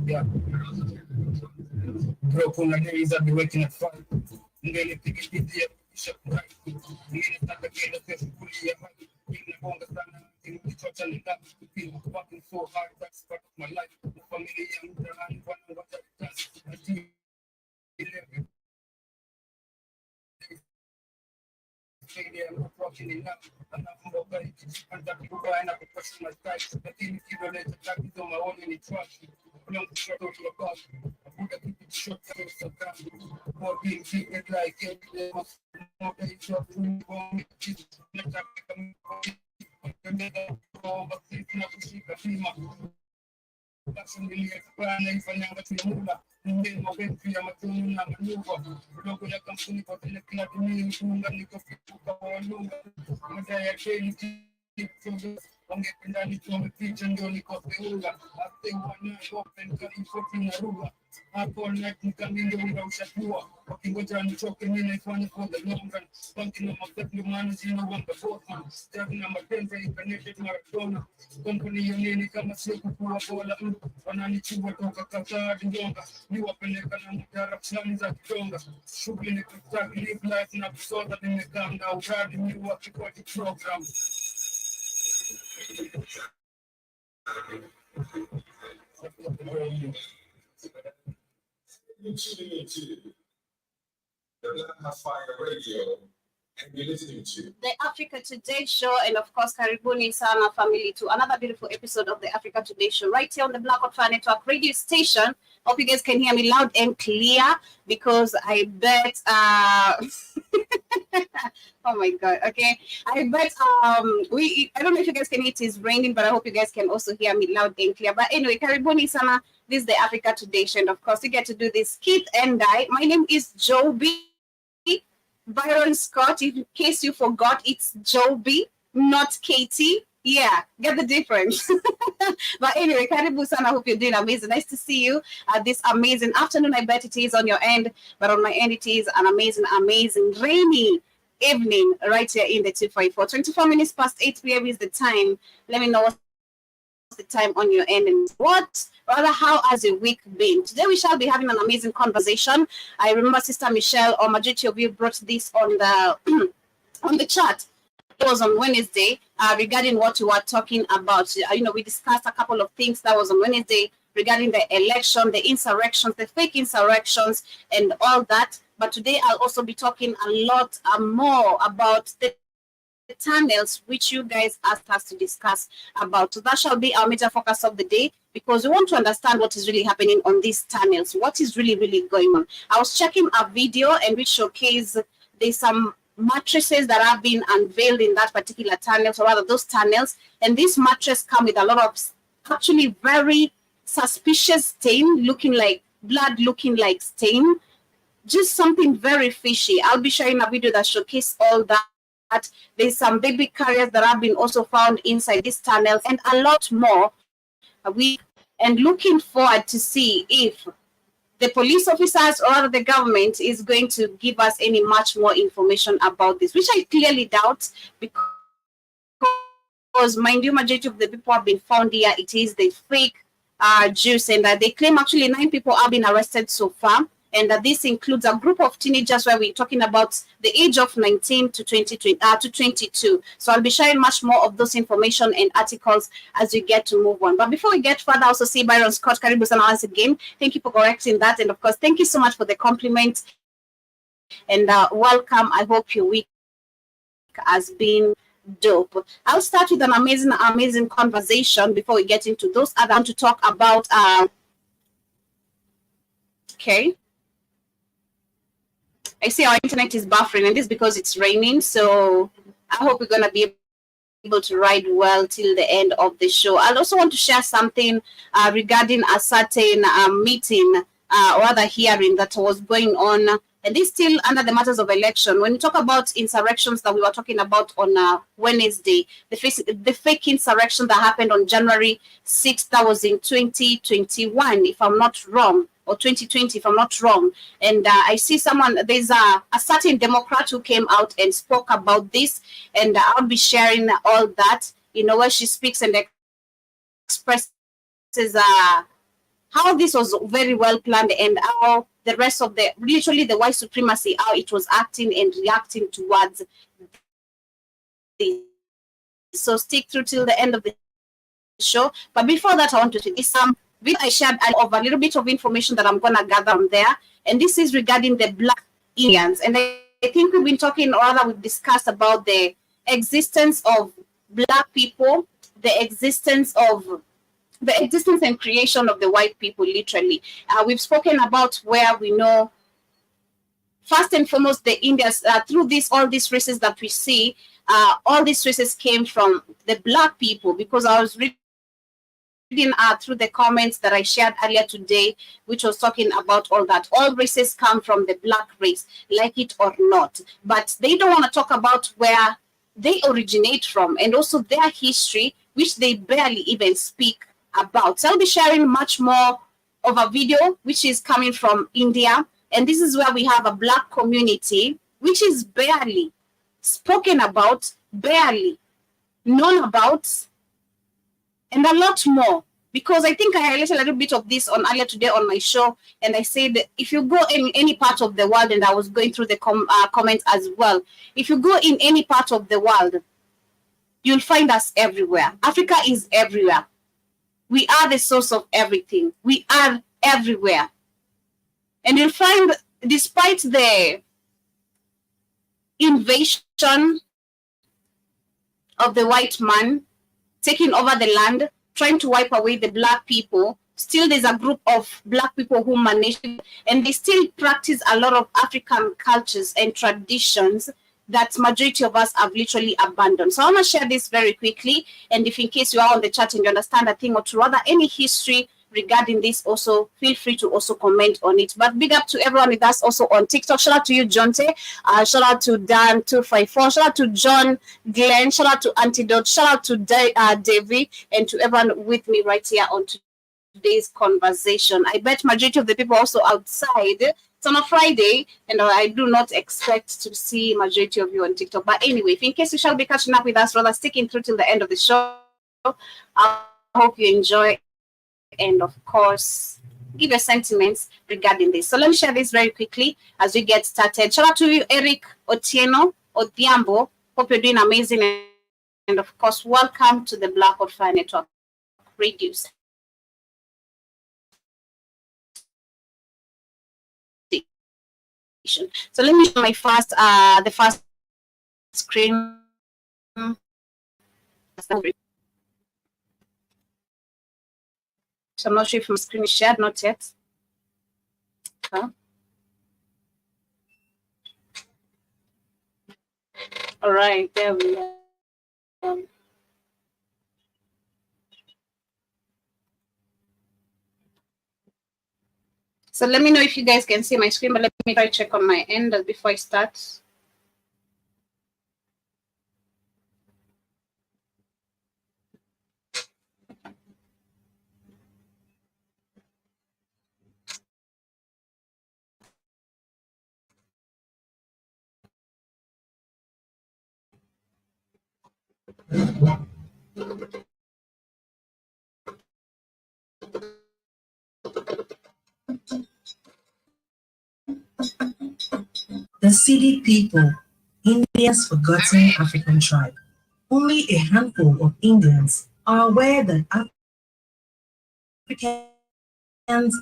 Yeah. Bro, kuna days I'll be waking at 5. Ngene pikitia kisha kurai. Ngene taka kenda kesho kulia hadi. Ngene bonga sana. Ngene chocha nenda. Feel working so hard, that's part of my life. Familia yangu ndani wana watakazi. I'm approaching it now. I'm not from the way. I'm talking about a professional type. The thing is, you let the tactics on my own in the trust. I'm not sure to the boss. I'm going to keep it short. For being treated like it. More days of food, one kids. Let's have ifanyanga tunamula mbele benki ya matunu na manuva logo ya kampuni kwa kile kila dunia funga niko fika kwa lunga muda ya keni wangependa nichome picha ndio niko feunga atenga open kali na ruga hapo net nikaminde unda ushatua wakingoja nichoke mimi naifanya for the long run banki na mapepo maana zina wanga bottom step na mapenzi connected Maradona company yoni kama sio kukua bola wananichua toka Qatar ndonga ni wapeleka na mtara fulani za kitonga shughuli ni kutaka live life na kusota nimekaa na uradi ni wakikoti program. You're tuning into the Black Fire Radio, and you're listening to the Africa Today Show, and of course, Karibuni Sana family to another beautiful episode of the Africa Today Show, right here on the Black Fire Network radio station. Hope you guys can hear me loud and clear because I bet oh my god, okay. I bet I don't know if you guys can hear it is raining, but I hope you guys can also hear me loud and clear. But anyway, Karibuni Sana, this is the Africa Today Show, and of course you get to do this, Keith and I. My name is Joby Byron Scott. In case you forgot, it's Joby, not Katie. Yeah, get the difference. But anyway, Karibu Sana, I hope you're doing amazing. Nice to see you this amazing afternoon. I bet it is on your end, but on my end, it is an amazing, amazing rainy evening right here in the 254. 24 minutes past 8 p.m. is the time. Let me know what's the time on your end and how has your week been? Today we shall be having an amazing conversation. I remember Sister Michelle, or majority of you brought this on the on the chat. It was on Wednesday regarding what we were talking about. We discussed a couple of things that was on Wednesday regarding the election, the insurrections, the fake insurrections, and all that. But today I'll also be talking a lot more about the tunnels which you guys asked us to discuss about. So that shall be our major focus of the day, because we want to understand what is really happening on these tunnels, what is really, really going on. I was checking a video and which showcase there's some mattresses that have been unveiled in that particular tunnel, or rather those tunnels, and these mattresses come with a lot of actually very suspicious stain, looking like blood, looking like stain, just something very fishy. I'll be sharing a video that showcases all that. There's some baby carriers that have been also found inside these tunnels, and a lot more. And looking forward to see if the police officers or the government is going to give us any much more information about this, which I clearly doubt, because mind you, majority of the people have been found here. It is the fake Jews, and they claim actually 9 people have been arrested so far. And this includes a group of teenagers where we're talking about the age of 19 to 22. So I'll be sharing much more of those information and articles as we get to move on. But before we get further, I also see Byron Scott, Karibu Sana once again. Thank you for correcting that. And of course, thank you so much for the compliment. And welcome. I hope your week has been dope. I'll start with an amazing conversation before we get into those. I want to talk about, okay. I see our internet is buffering, and this is because it's raining. So I hope we're going to be able to ride well till the end of the show. I'll also want to share something regarding a certain meeting or other hearing that was going on. And this still under the matters of election. When we talk about insurrections that we were talking about on Wednesday, the fake insurrection that happened on January 6th, that was in 2021, if I'm not wrong. or 2020, if I'm not wrong. And I see there's a certain Democrat who came out and spoke about this, and I'll be sharing all that, where she speaks and expresses how this was very well planned, and how the rest of literally the white supremacy, how it was acting and reacting towards this. So stick through till the end of the show. But before that, I want to do some video I shared of a little bit of information that I'm going to gather from there. And this is regarding the Black Indians. And I think we've been talking, or rather we've discussed about the existence of Black people, the existence and creation of the white people, literally. We've spoken about where we know, first and foremost, the Indians, through all these races that we see, all these races came from the Black people, because I was reading through the comments that I shared earlier today, which was talking about all that. All races come from the Black race, like it or not. But they don't want to talk about where they originate from, and also their history, which they barely even speak about. So I'll be sharing much more of a video which is coming from India, and this is where we have a Black community which is barely spoken about, barely known about, and a lot more. Because I think I highlighted a little bit of this earlier today on my show, and I said if you go in any part of the world, and I was going through the comments as well, if you go in any part of the world, you'll find us everywhere. Africa is everywhere. We are the source of everything. We are everywhere. And you'll find, despite the invasion of the white man taking over the land, trying to wipe away the Black people, still there's a group of Black people who manage it, and they still practice a lot of African cultures and traditions that majority of us have literally abandoned. So I want to share this very quickly, and if in case you are on the chat and you understand a thing or two, rather any history regarding this, also feel free to also comment on it. But big up to everyone with us also on TikTok. Shout out to you, Jonte. Shout out to Dan254. Shout out to John Glenn. Shout out to Antidote. Shout out to Davy, and to everyone with me right here on today's conversation. I bet majority of the people also outside. It's on a Friday, and I do not expect to see majority of you on TikTok. But anyway, if in case you shall be catching up with us, rather sticking through till the end of the show, I hope you enjoy, and of course, give your sentiments regarding this. So let me share this very quickly as we get started. Shout out to you, Eric Otieno Odhiambo. Hope you're doing amazing, and of course, welcome to the Black Hot Fire Network Radio. So let me show my the first screen. So I'm not sure if my screen is shared, not yet. All right, there we are. So let me know if you guys can see my screen, but let me try to check on my end before I start. The Hasidic people, India's forgotten African tribe. Only a handful of Indians are aware that Africans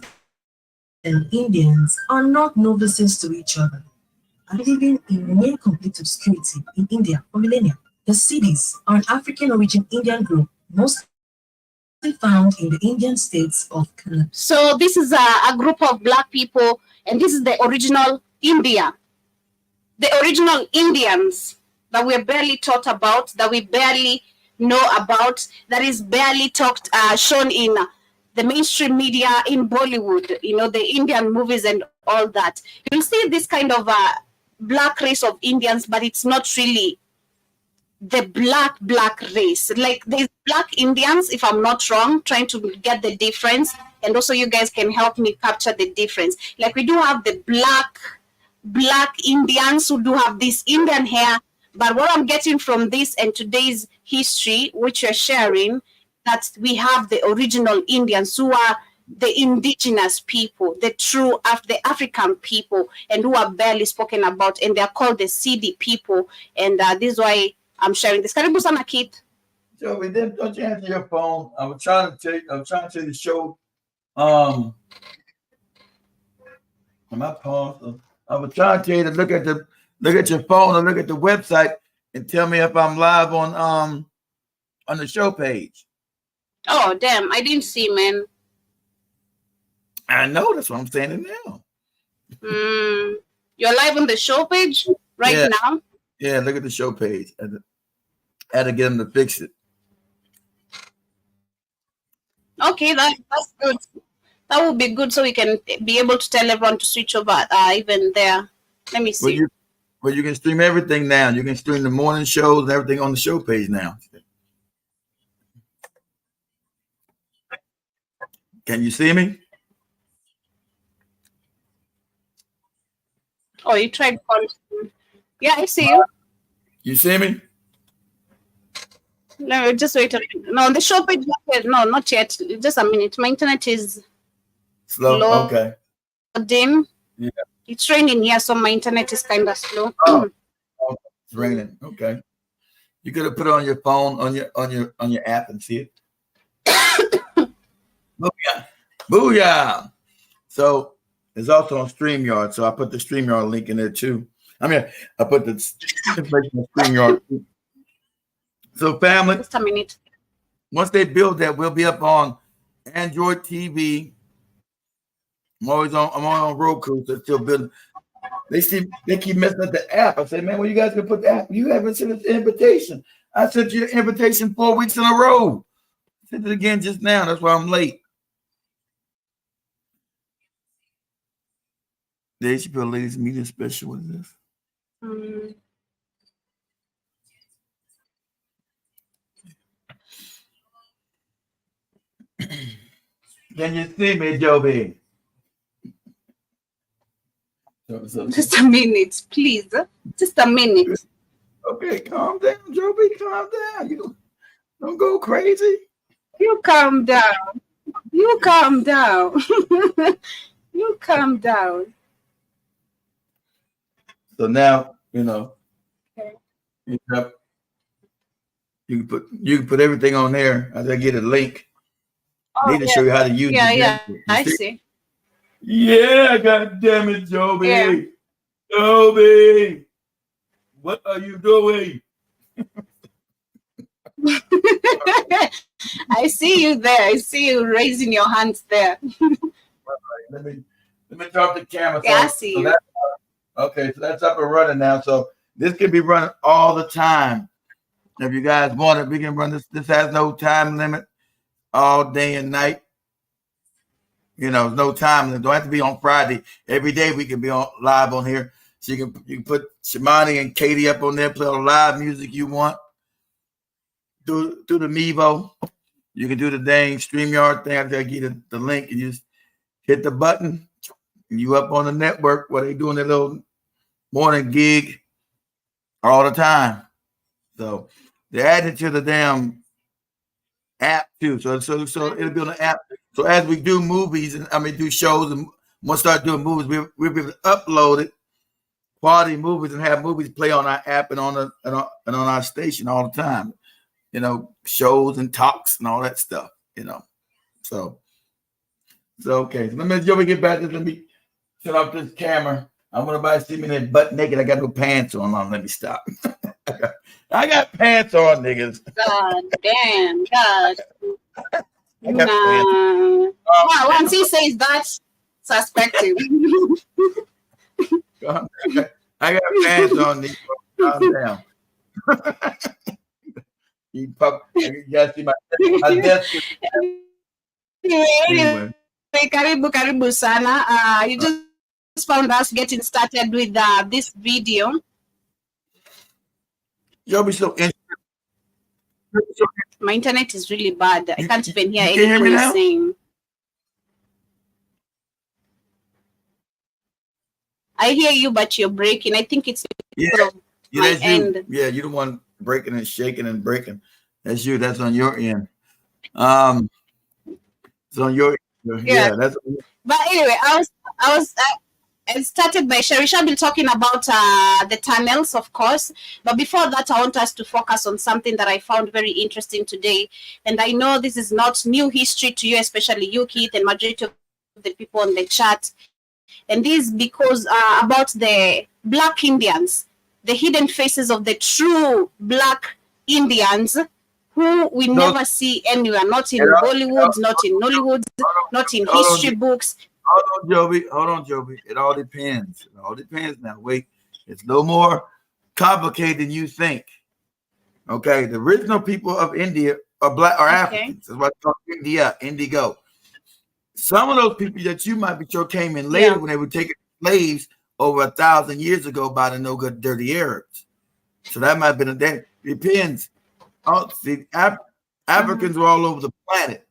and Indians are not novices to each other, are living in near complete obscurity in India for millennia. The Hasidics are an African origin Indian group, mostly found in the Indian states of Canada. So this is a group of Black people, and this is the original India. The original Indians that we're barely taught about, that we barely know about, that is barely shown in the mainstream media, in Bollywood, the Indian movies and all that. You'll see this kind of Black race of Indians, but it's not really the black race. Like there's Black Indians, if I'm not wrong, trying to get the difference. and also you guys can help me capture the difference. Like we do have the black Indians who do have this Indian hair, but what I'm getting from this and today's history, which you're sharing, that we have the original Indians who are the indigenous people, the true the African people, and who are barely spoken about, and they're called the Sidi people. And this is why I'm sharing this. Karibu sana, Keith. Joey, then don't you answer your phone? I was trying to tell you the show. My pause. I was trying to tell you to look at your phone or look at the website and tell me if I'm live on the show page. Oh damn, I didn't see, man. I know, that's what I'm saying now. You're live on the show page now? Yeah, look at the show page. I had to get them to fix it. Okay, that's good. That would be good, so we can be able to tell everyone to switch over even there. Let me see. Well, you can stream everything now. You can stream the morning shows and everything on the show page now. Can you see me? Oh, you tried calling. Yeah, I see you. You see me? No, just wait a minute. No, the show page, no, not yet. Just a minute. My internet is slow. Okay. Dim. Yeah. It's raining here, so my internet is kind of slow. Oh, it's raining. Okay. You could have put it on your phone, on your app, and see it. Booyah! Booyah! So it's also on StreamYard. So I put the StreamYard link in there too. I mean, I put the information on StreamYard too. So family, just a minute. Once they build that, we'll be up on Android TV. I'm always on Roku, so still building. They keep messing up the app. I say, man, well, you guys can put the app. You haven't sent us the invitation. I sent you the invitation 4 weeks in a row. I sent it again just now. That's why I'm late. They should put a ladies' meeting special with this. Can you see me, Joby? Just a minute, please. Just a minute. Okay, calm down, Joby. Calm down. You don't go crazy. You calm down. You calm down. You calm down. So now, okay. You can put everything on there as I get a link. I need to show you how to use it. Yeah, I see. Yeah, God damn it, Joby. Yeah. Joby, what are you doing? I see you there. I see you raising your hands there. Let me drop the camera. Yeah, I see you. Okay, so that's up and running now. So this can be running all the time. If you guys want it, we can run this. This has no time limit, all day and night. No time limit. Don't have to be on Friday. Every day we can be on live on here. So you can put Shimani and Katie up on there, play all the live music you want. Do the Mevo. You can do the dang StreamYard thing. After I get you the link, and you just hit the button, and you up on the network where they doing their little morning gig all the time. So they're adding to the damn app too. So it'll be on the app. So as we do movies do shows, and we'll start doing movies, we'll be able to upload it, quality movies, and have movies play on our app and on our station all the time. Shows and talks and all that stuff. So okay. So let me get back to this. Let me shut off this camera. I want everybody to see me in there butt naked. I got no pants on. Let me stop. I got pants on, niggas. God damn, God. I got pants. Wow, once he says that, suspected. I got pants on, niggas. Calm down. You guys see my desk. Anyway, karibu sana. You just found us getting started with this video. You'll be so interested. My internet is really bad. I can't even hear anything you're saying. I hear you, but you're breaking. I think it's because of my that's end. you. Yeah, you're the one breaking and shaking and breaking. That's you. That's on your end. It's on your end. Yeah. Yeah, that's. But anyway, I started by Sharisha talking about the tunnels, of course. But before that, I want us to focus on something that I found very interesting today. And I know this is not new history to you, especially you, Keith, and majority of the people on the chat. And this is because about the Black Indians, the hidden faces of the true Black Indians who we never see anywhere, not in Bollywood, not in Nollywood, not in history books. Hold on, Joby. It all depends. It all depends now. Wait, it's no more complicated than you think. Okay, the original people of India are Black or Africans. That's why it's called India, Indigo. Some of those people that you might be sure came in later when they were taking slaves over 1,000 years ago by the no good dirty Arabs. So that might have been a day. Depends. See, Africans were all over the planet.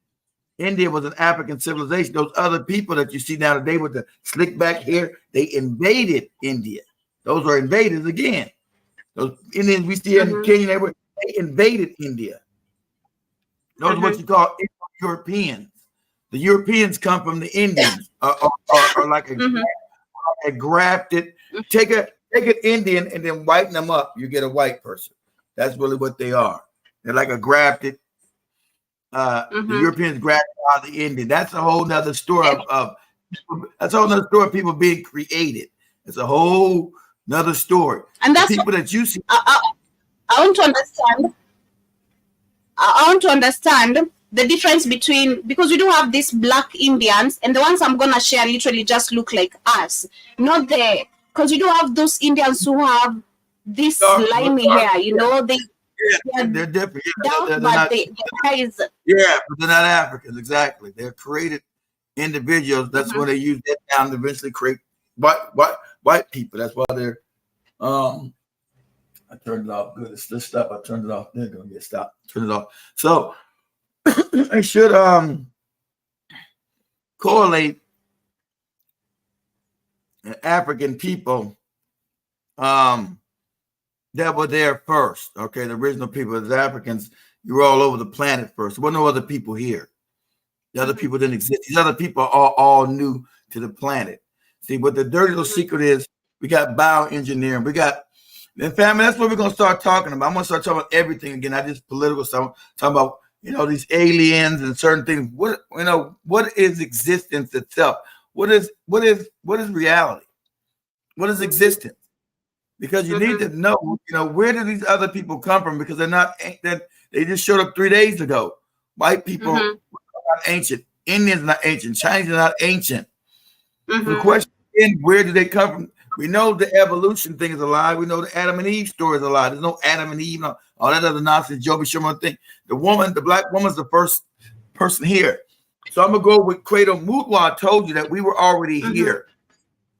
India was an African civilization. Those other people that you see now today with the slick back hair, they invaded India. Those are invaders again. Those Indians we see in Kenya, they invaded India. Those are what you call Europeans. The Europeans come from the Indians, are like a grafted. Take an Indian and then whiten them up, you get a white person. That's really what they are. They're like a grafted. The Europeans grafted out the Indian. That's a whole nother story of that's a whole nother story of people being created. It's a whole nother story. And that's the people that you see. I want to understand. I want to understand the difference between, because we do have these Black Indians, and the ones I'm gonna share literally just look like us, not the, because we do have those Indians who have this slimy hair, you know, they're different. They're not, but but they're not Africans. Exactly. They're created individuals. That's when they use that down to eventually create white people. That's why they're. I turned it off. Good. This stuff. I turned it off. They're gonna get stopped. Turn it off. So I should correlate African people that were there first. Okay, the original people, as Africans, you were all over the planet first. There were no other people here. The other people didn't exist. These other people are all new to the planet. See, what the dirty little secret is, we got bioengineering. We got, and family, that's what we're going to start talking about. I'm going to start talking about everything again, not just political stuff. Talking about, these aliens and certain things. What is existence itself? What is reality? What is existence? Because you need to know, where do these other people come from? Because they're not, they just showed up 3 days ago. White people are not ancient. Indians are not ancient. Chinese are not ancient. The question is, where do they come from? We know the evolution thing is a lie. We know the Adam and Eve story is a lie. There's no Adam and Eve, all that other nonsense, Joby Sherman thing. The Black woman's the first person here. So I'm going to go with Credo Mutwa. Told you that we were already here.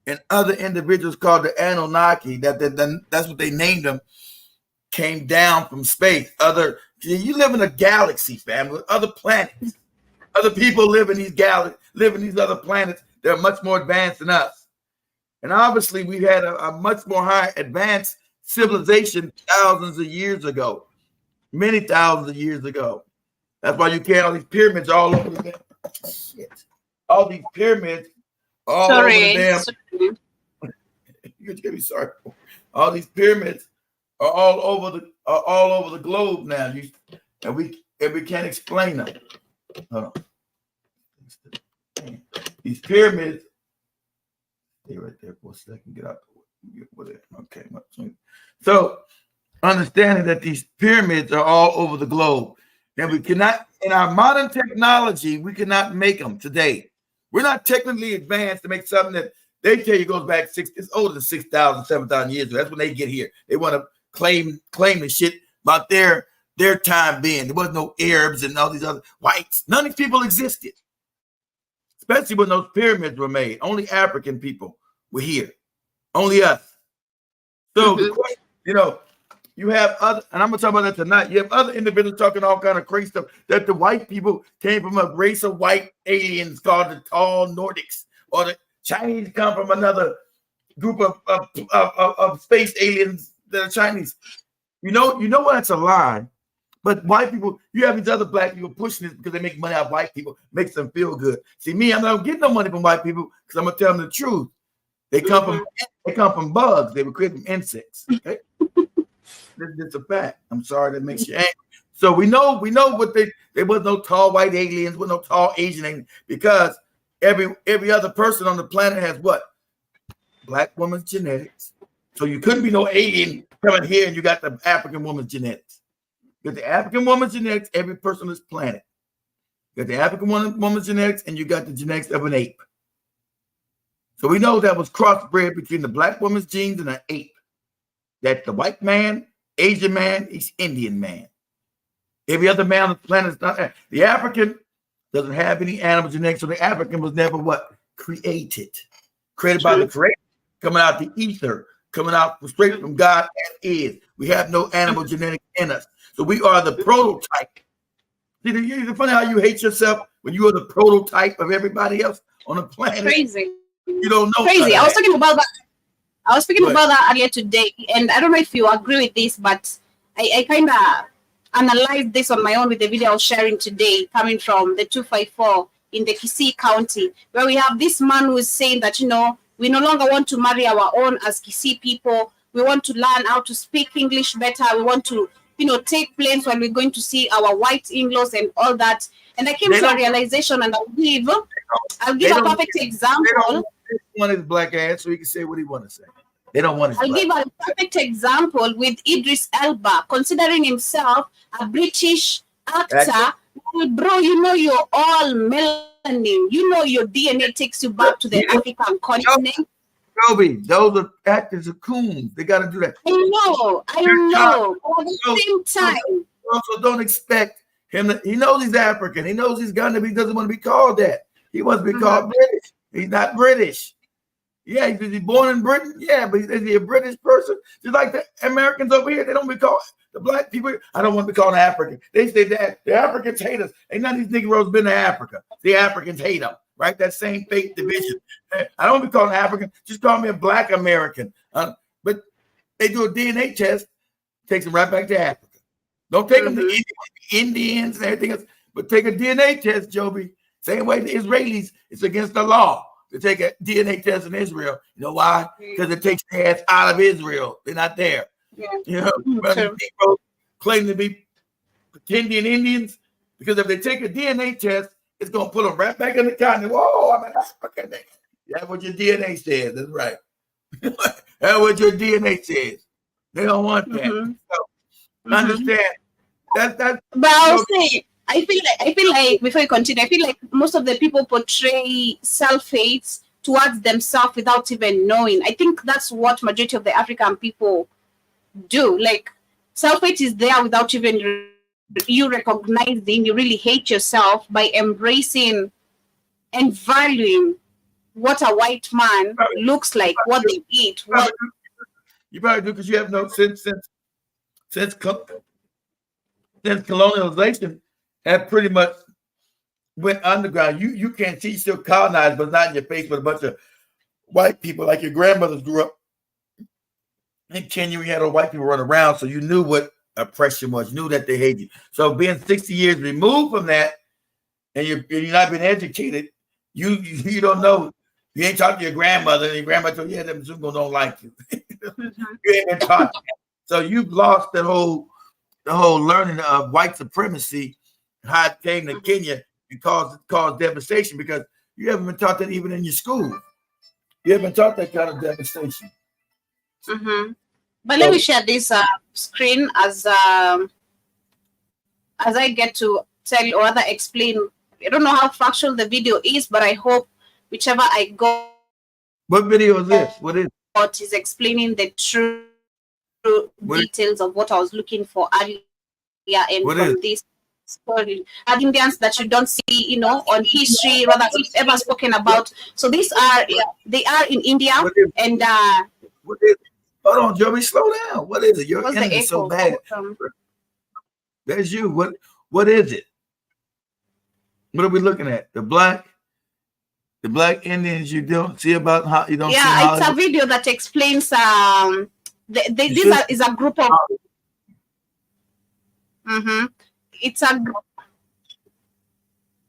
And other individuals called the Anunnaki, that's what they named them, came down from space. You live in a galaxy, family, with other planets. Other people live in these other planets. They're much more advanced than us. And obviously, we had a much more high advanced civilization thousands of years ago, many thousands of years ago. That's why you can't all these pyramids all over the damn shit. All these pyramids all over the damn. You're gonna be sorry. All these pyramids are all over the globe now. And we can't explain them. Hold on. These pyramids. Stay right there for a second. Get out. Okay. So understanding that these pyramids are all over the globe, and we cannot, in our modern technology, we cannot make them today. We're not technically advanced to make something that they tell you goes back it's older than 6,000, 7,000 years ago. That's when they get here. They want to claim the shit about their time being. There was no Arabs and all these other whites. None of these people existed. Especially when those pyramids were made. Only African people were here. Only us. So the question, you have other, and I'm gonna talk about that tonight. You have other individuals talking all kind of crazy stuff that the white people came from a race of white aliens called the tall Nordics, or the Chinese come from another group of space aliens that are Chinese. You know what? That's a lie. But white people, you have these other black people pushing this because they make money out of white people, makes them feel good. See, me, I'm not getting no money from white people because I'm gonna tell them the truth. They come from bugs. They were created from insects. Okay? It's a fact. I'm sorry that makes you angry. So we know what there was no tall white aliens, with no tall Asian aliens, because every other person on the planet has what? Black woman's genetics. So you couldn't be no alien coming here and you got the African woman's genetics. You got the African woman's genetics, every person on this planet. You got the African woman's genetics, and you got the genetics of an ape. So we know that was crossbred between the black woman's genes and an ape. That the white man, Asian man, he's Indian man. Every other man on the planet is not that. The African doesn't have any animal genetics, so the African was never what? Created by the creator, coming out the ether, coming out straight from God as is. We have no animal genetics in us. So we are the prototype. See, it's funny how you hate yourself when you are the prototype of everybody else on the planet. Crazy. You don't know. Crazy. I was talking about that earlier today, and I don't know if you agree with this, but I kind of analyzed this on my own with the video I was sharing today, coming from the 254 in the Kisii County, where we have this man who is saying that, we no longer want to marry our own as Kisii people. We want to learn how to speak English better. We want to, take planes when we're going to see our white in-laws and all that. And I came to a realization, and I'll give a perfect example. One is black ass, so he can say what he want to say. They don't want to. I'll give a perfect example with Idris Elba, considering himself a British actor. Well, bro, you're all melanin. Your DNA takes you back to the African continent. Kobe, those are actors of coons. They got to do that. I know. But at the same time, also don't expect him to. He knows he's African. He knows he's gonna be. Doesn't want to be called that. He wants to be called British. He's not British. Yeah, he's born in Britain. Yeah, but is he a British person? Just like the Americans over here, they don't be called the black people. I don't want to be called an African. They say that the Africans hate us. Ain't none of these Negroes been to Africa. The Africans hate them, right? That same fake division. I don't want to be called an African. Just call me a black American. But they do a DNA test, takes them right back to Africa. Don't take them to Indians and everything else, but take a DNA test, Joby. Same way the Israelis, it's against the law to take a DNA test in Israel. You know why? Because it takes their ass out of Israel. They're not there. Yeah. People claim to be pretending Indians, because if they take a DNA test, it's going to put them right back in the continent. Whoa, I'm an African. That's what your DNA says. That's right. That's what your DNA says. They don't want that. So, understand. That's. But I'll say, I feel like before you continue, I feel like most of the people portray self-hate towards themselves without even knowing. I think that's what majority of the African people do. Like, self-hate is there without even you recognizing you really hate yourself by embracing and valuing what a white man looks like, what they eat. You probably do, because you have no since colonialization have pretty much went underground. You can't see, still colonized, but not in your face with a bunch of white people. Like your grandmothers grew up in Kenya, we had all white people run around, so you knew what oppression was. You knew that they hated you. So being 60 years removed from that, and you're not been educated, you don't know. You ain't talked to your grandmother, and your grandmother told you, yeah, them Zungos don't like you. You ain't been taught that. So you've lost the whole learning of white supremacy, how it came to Kenya and caused devastation, because you haven't been taught that even in your school. You haven't been taught that kind of devastation. But let me share this screen as I get to tell or rather explain. I don't know how factual the video is, but I hope whichever I go. What video is this? What is? What is explaining the true details of what I was looking for earlier, and what from this story, Indians that you don't see, on history, rather it's ever spoken about. So they are in India, and what is it? Hold on, Joey, slow down. What is it? Your internet is so bad. That's you. What is it? What are we looking at? The black The black Indians you don't see about how you don't see Yeah, it's Hollywood. a video that explains is a group of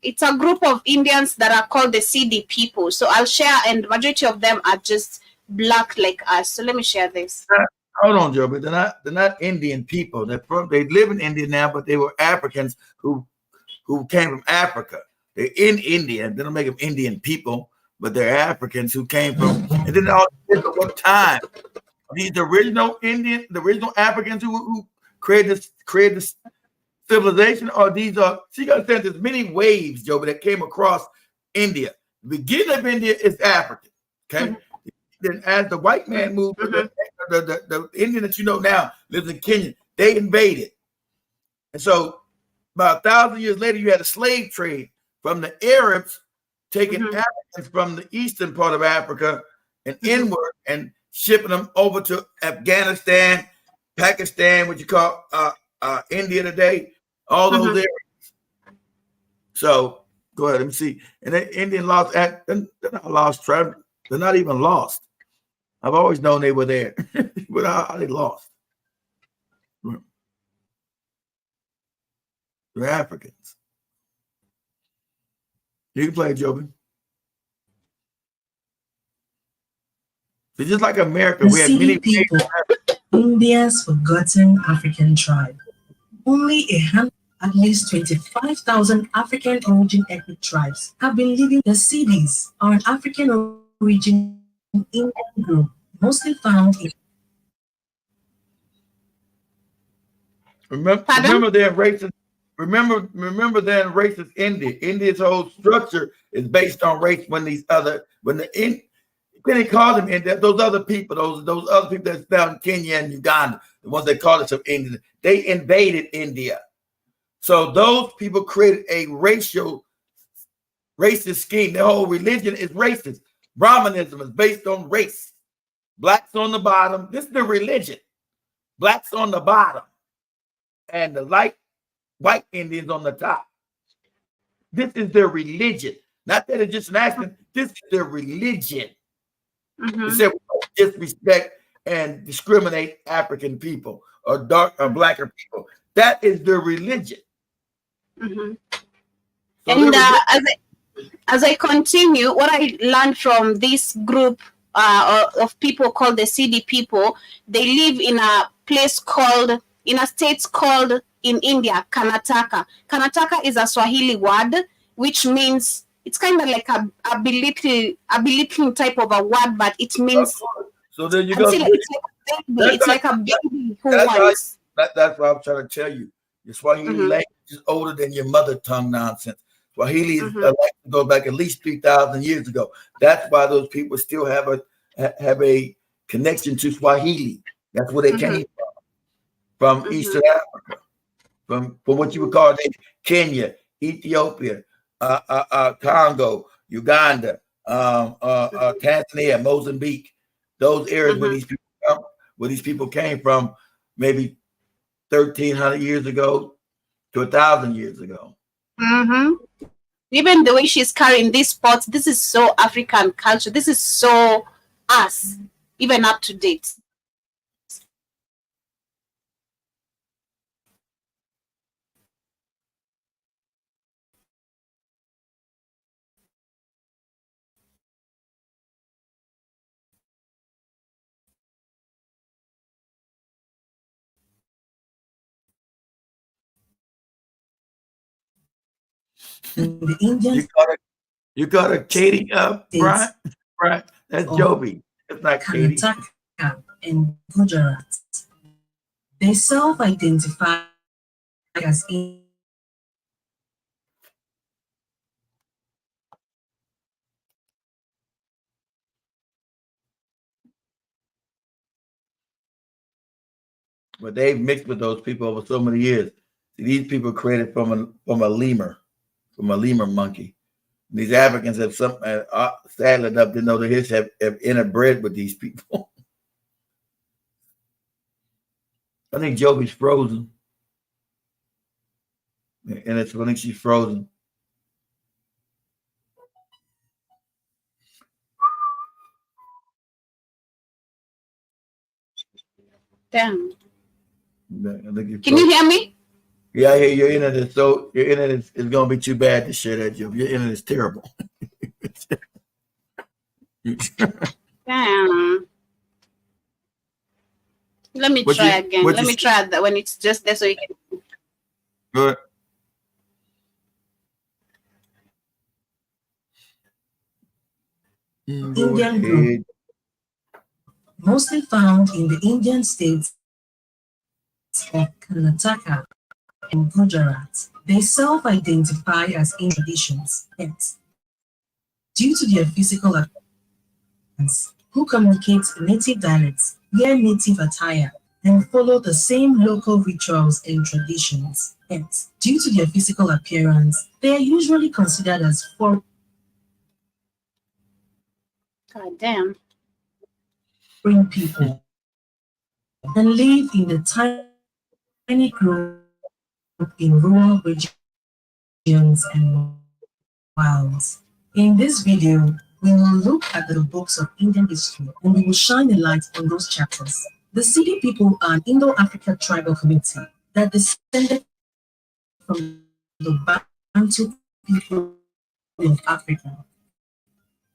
it's a group of Indians that are called the CD people. So I'll share, and majority of them are just black like us. So let me share this. Hold on, Joe, but they're not Indian people. They live in India now, but they were Africans who came from Africa. They're in India. They don't make them Indian people, but they're Africans who came from. And then all what time? These original Africans who created this civilization, or these are, so you got to understand there's many waves, Joe, that came across India. The beginning of India is African, okay? Then as the white man moved, the Indian that you know now lives in Kenya, they invaded. And so about 1,000 years later, you had a slave trade from the Arabs taking Africans from the eastern part of Africa and inward and shipping them over to Afghanistan, Pakistan, what you call India today, all those areas. So go ahead, let me see. And the Indian lost, they're not lost tribe. They're not even lost. I've always known they were there, but how they lost? They're Africans. You can play, Joby. So just like America, we have many people, India's forgotten African tribe. Only a handful, at least 25,000 African origin ethnic tribes have been living. The cities are an African origin Indian group, mostly found in. Remember they're racist. Remember they're in racist India. India's whole structure is based on race. They call them India, those other people that's down in Kenya and Uganda, the ones they call themselves Indian, they invaded India. So those people created a racist scheme. Their whole religion is racist. Brahmanism is based on race. Blacks on the bottom. This is the religion. Blacks on the bottom. And the white Indians on the top. This is their religion. Not that it's just an accident. This is their religion. They said we don't disrespect and discriminate African people or dark or blacker people. That is their religion. So and as I continue, what I learned from this group of people called the CD people, they live in a state called in India, Karnataka. Karnataka is a Swahili word, which means it's kind of like a belittling type of a word, but it means. So there you go. It's like a baby who wants. That's what I'm trying to tell you. Your Swahili language is older than your mother tongue nonsense. Swahili is goes back at least 3,000 years ago. That's why those people still have a connection to Swahili. That's where they came from Eastern Africa, from what you would call Kenya, Ethiopia, Congo, Uganda, Tanzania, Mozambique. Those areas where these people came from, maybe 1,300 years ago to 1,000 years ago. Even the way she's carrying these pots, this is so African culture. This is so us, even up to date. The Indians. You got a Katie up, Brian? Right. That's Joby. It's not Katie. Karnataka and Gujarat. They self-identify as Indian. But they've mixed with those people over so many years. See, these people created from a lemur monkey. These Africans have sadly enough to know that his have interbred with these people. I think Joby's frozen. And I think she's frozen. Damn. I think Can you hear me? Yeah, I hear your internet is your internet is gonna be too bad to share that, Joe. Your internet is terrible. Damn. Let me What try you again. what Let you me try that when it's just there so you can. good? Go Indian group, ahead. mostly found in the Indian states of Karnataka and Gujarat. They self-identify as Indian traditions, yet, due to their physical appearance, who communicate native dialects, wear native attire, and follow the same local rituals and traditions. Yet, due to their physical appearance, they are usually considered as foreign God damn. people and live in the tiny group in rural regions and wilds. In this video, we will look at the books of Indian history and we will shine a light on those chapters. The Sidi people are an Indo-African tribal community that descended from the Bantu people of Africa.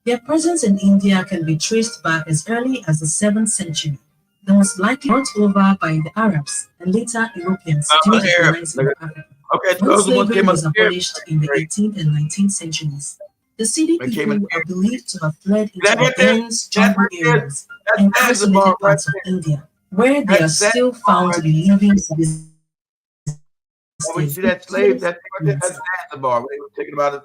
Their presence in India can be traced back as early as the 7th century. They was likely brought over by the Arabs and later Europeans during the Here. colonizing of Africa. Okay, When those are what slavery came up was here. abolished in the 18th and 19th centuries, the Sidi They came in people are believed to have fled into That the right there, dense that's jungle right there. areas and That's isolated Zanzibar right parts of India, where they are That's still Zanzibar found to right be living to this When you day. see that slave, that's right there, that's Zanzibar. They were taken out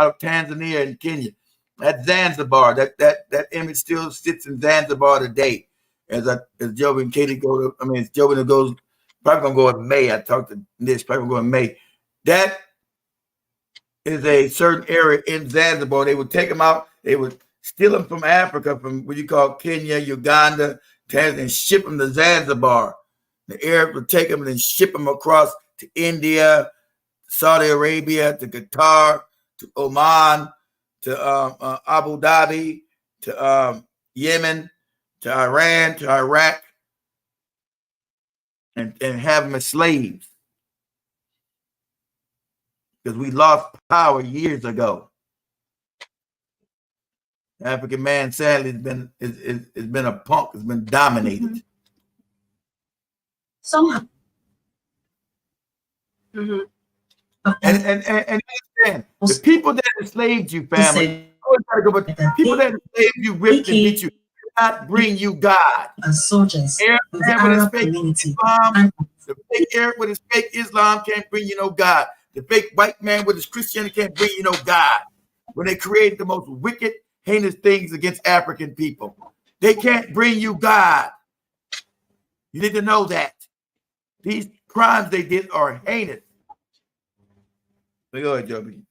of Tanzania and Kenya. That's Zanzibar. That image still sits in Zanzibar today. As Joby and Katie go to, it's Joby that goes, probably gonna go in May. I talked to this, probably gonna go in May. That is a certain area in Zanzibar. They would take them out, they would steal them from Africa, from what you call Kenya, Uganda, Tanzania, and ship them to Zanzibar. The Arabs would take them and then ship them across to India, Saudi Arabia, to Qatar, to Oman, to Abu Dhabi, to Yemen, to Iran, to Iraq, and have them as slaves. Because we lost power years ago. African man, sadly, has been a punk, has been dominated. Somehow. Mm-hmm. And understand, the people that enslaved you, family, people that enslaved you, ripped and beat you, not bring you God. As soldiers, The fake Arab with his fake Islam can't bring you no God. The fake white man with his Christianity can't bring you no God. When they created the most wicked, heinous things against African people, they can't bring you God. You need to know that. These crimes they did are heinous. Go ahead, Joby.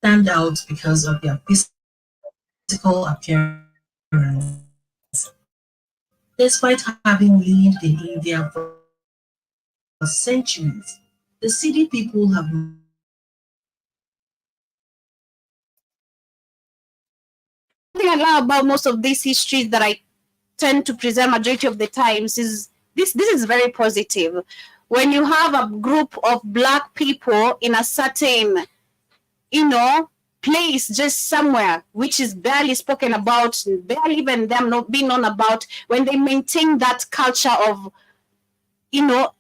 Stand out because of their physical appearance. Despite having lived in India for centuries, the Sidi people have Thing I love about most of these histories that I tend to present majority of the times is this is very positive. When you have a group of Black people in a certain, place, just somewhere, which is barely spoken about, barely even them not being known about, when they maintain that culture of,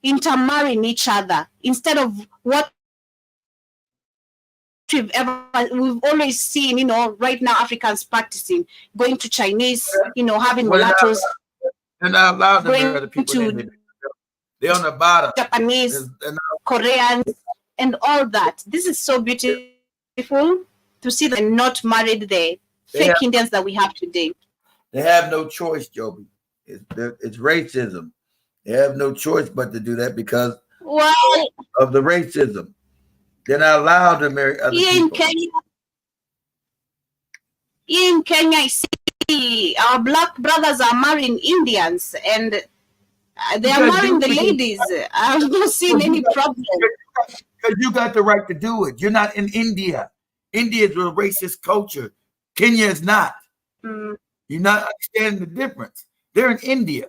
intermarrying each other, instead of what we've always seen, right now Africans practicing, going to Chinese, having mulattoes, they're not allowed to going marry the people to they're on the bottom. Japanese, Koreans, and all that. This is so beautiful to see them not married the fake Indians that we have today. They have no choice, Joby. It's racism. They have no choice but to do that because of the racism. They're not allowed to marry other people. In Kenya, I see our Black brothers are marrying Indians, and they are marrying the ladies. I've not seen any problem. Because you got the right to do it. You're not in India. India is a racist culture. Kenya is not. Mm. You're not understanding the difference. They're in India,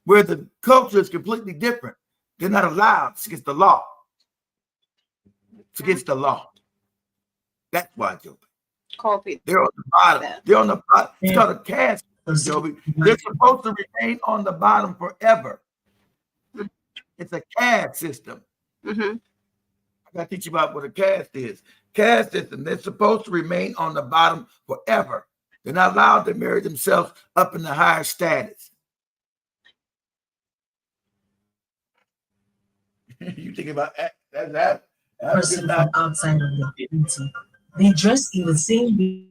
where the culture is completely different. They're not allowed. It's against the law. It's against the law. That's why, Joby. Copy. They're on the bottom. that. They're on the bottom. It's called a caste, Joby. They're supposed to remain on the bottom forever. It's a caste system. Mhm. I got to teach you about what a caste is. Caste system. They're supposed to remain on the bottom forever. They're not allowed to marry themselves up in the higher status. You think about that? Person from outside of their community. They dress in the same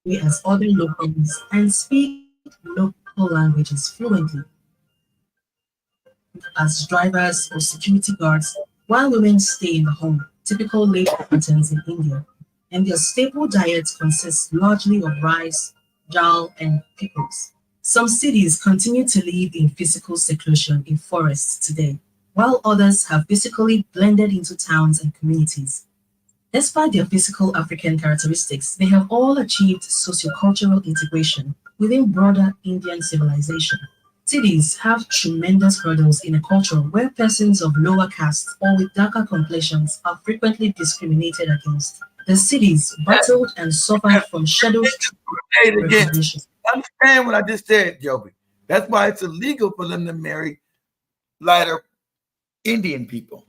way as other locals and speak local languages fluently as drivers or security guards, while women stay in the home, typical labor patterns in India. And their staple diet consists largely of rice, dal, and pickles. Some cities continue to live in physical seclusion in forests today, while others have physically blended into towns and communities. Despite their physical African characteristics, they have all achieved sociocultural integration within broader Indian civilization. Cities have tremendous hurdles in a culture where persons of lower caste or with darker complexions are frequently discriminated against. The cities battled and suffered from shadow recognition. Understand what I just said, Joby. That's why it's illegal for them to marry lighter Indian people.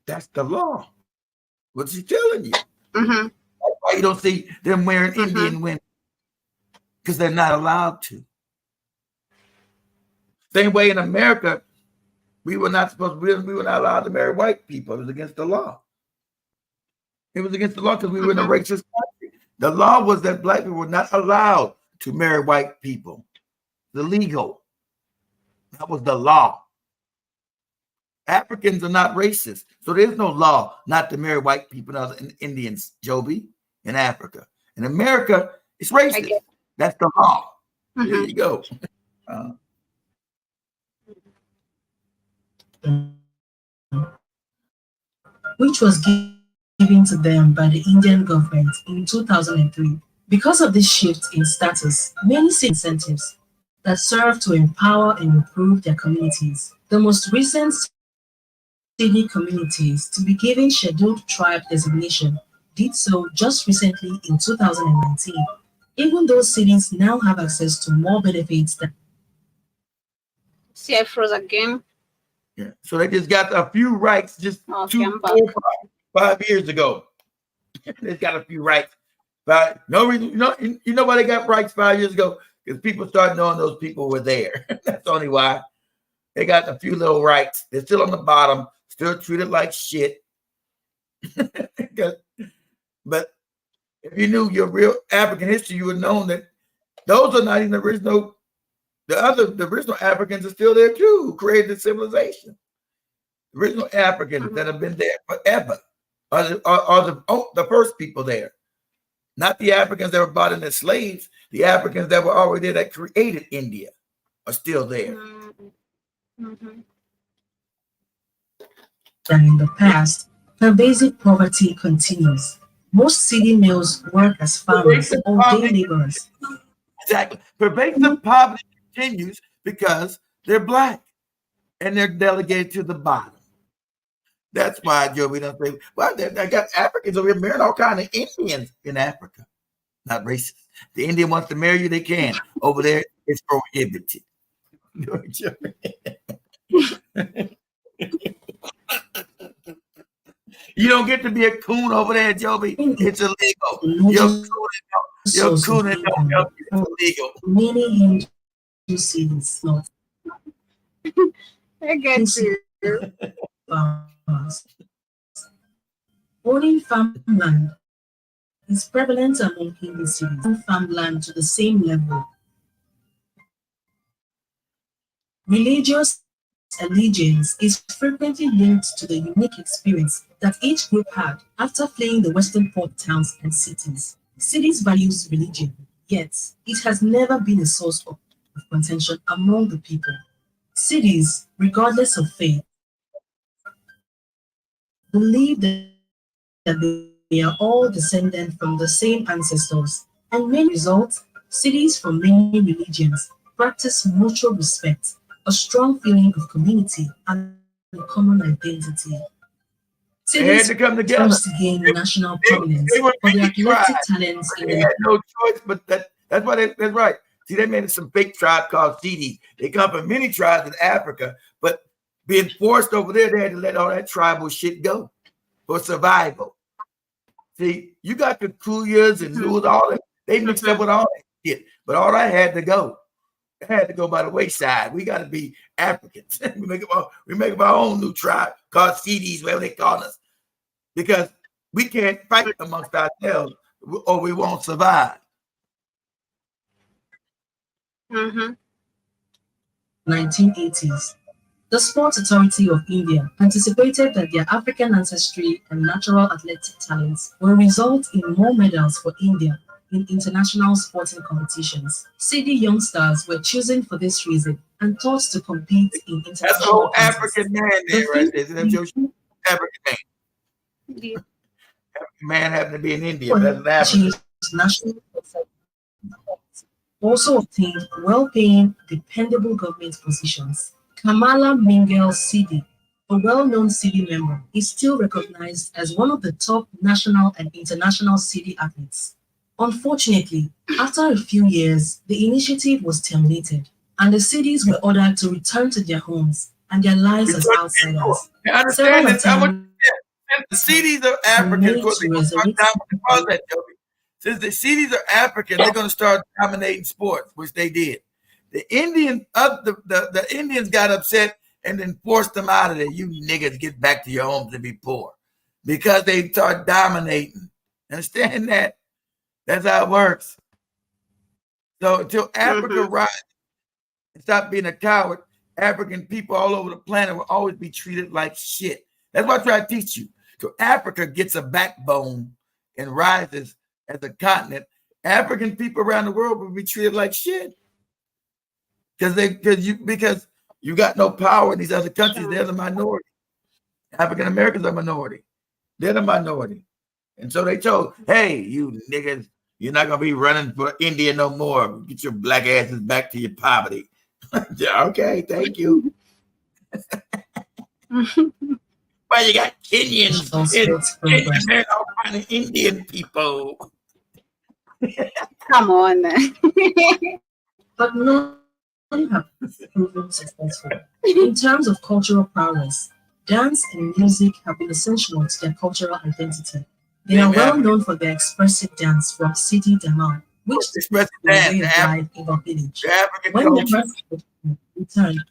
That's the law. What's he telling you? Mhm. That's why you don't see them wearing Indian women, because they're not allowed to. Same way in America, we were not allowed to marry white people. It was against the law. It was against the law because we were in a racist country. The law was that black people were not allowed to marry white people. It's illegal. That was the law. Africans are not racist, so there's no law not to marry white people and Indians, Joby, in Africa. In America, it's racist. That's the law. There you go. Which was given to them by the Indian government in 2003. Because of this shift in status, many see incentives that serve to empower and improve their communities. The most recent Sydney communities to be given scheduled tribe designation did so just recently in 2019, even though cities now have access to more benefits than. See, I froze again. Yeah. So they just got a few rights just 5 years ago. They got a few rights. But no reason, you know why they got rights 5 years ago? Because people started knowing those people were there. That's only why. They got a few little rights. They're still on the bottom, still treated like shit. But if you knew your real African history, you would know that those are not even the original. The original Africans are still there too, who created the civilization. The original Africans that have been there forever are the first people there. Not the Africans that were bought in as slaves. The Africans that were already there that created India are still there. Than in the past, pervasive poverty continues. Most city males work as farmers or day laborers. Exactly. Pervasive poverty continues because they're black and they're delegated to the bottom. That's why, Joe, we don't say, well, they got Africans over here marrying all kinds of Indians in Africa. Not racist. The Indian wants to marry you, they can. Over there, it's prohibited. You don't get to be a coon over there, Joby. It's illegal. Your coon don't help you. It's illegal. Many Hindu cities not. I get you. Owning farmland is prevalent among Hindu cities. Farmland to the same level. Religious allegiance is frequently linked to the unique experience that each group had after fleeing the western port towns and cities. Cities values religion, yet it has never been a source of contention among the people. Cities, regardless of faith, believe that they are all descended from the same ancestors, and many result cities from many religions practice mutual respect, a strong feeling of community, and common identity. They Cities had to come first together. gained national prominence They were for their many athletic tribes, talents but in they the had no choice. But that's why that's right. See, they made some fake tribe called CDs. They come from many tribes in Africa, but being forced over there, they had to let all that tribal shit go for survival. See, you got the Kuyas and Luz, all that. They mixed up with all that shit, but all that had to go. It had to go by the wayside. We got to be Africans. we make up our own new tribe called CDs, whatever they call us, because we can't fight amongst ourselves or we won't survive. 1980s. The Sports Authority of India anticipated that their African ancestry and natural athletic talents will result in more medals for India in international sporting competitions. CD youngsters were chosen for this reason and taught to compete in That's the international whole contests. African man there, right there. That's your African man. Yeah. African man happened to be in India, but that's an African. National also obtained well-paying, dependable government positions. Kamala Mingel Sidi, a well-known Sidi member, is still recognized as one of the top national and international Sidi athletes. Unfortunately, after a few years, the initiative was terminated, and the Sidis were ordered to return to their homes and their lives as outsiders. I understand this. The CDs are Africans, what they're going to start dominating. Since the CDs are African, they're going to start dominating sports, which they did. The Indians got upset and then forced them out of there. You niggas get back to your homes and be poor because they start dominating. Understand that? That's how it works. So until Africa rises and stop being a coward, African people all over the planet will always be treated like shit. That's what I try to teach you. So Africa gets a backbone and rises as a continent. African people around the world will be treated like shit because you got no power in these other countries. They're the minority. African Americans are minority. They're the minority, and so they told, "Hey, you niggas, you're not gonna be running for India no more. Get your black asses back to your poverty." Yeah, okay, thank you. Well, you got Kenyans and they're all kind of Indian people. Come on. But none have proven successful. In terms of cultural prowess, dance and music have been essential to their cultural identity. They are well known for their expressive dance from Sidi Damal, which is a way of life in a village. When members returned,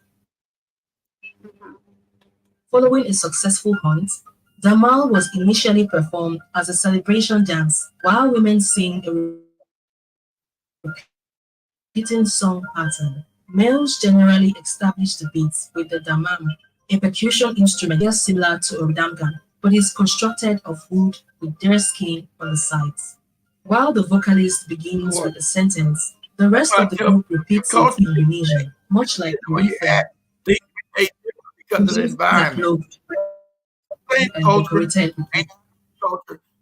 following a successful hunt, Damal was initially performed as a celebration dance, while women sing a repeating song pattern. Males generally establish the beats with the damam, a percussion instrument similar to a damgan, but is constructed of wood with deer skin on the sides. While the vocalist begins with a sentence, the rest of the group repeats it in Indonesian, much like a refrain. Because of the environment.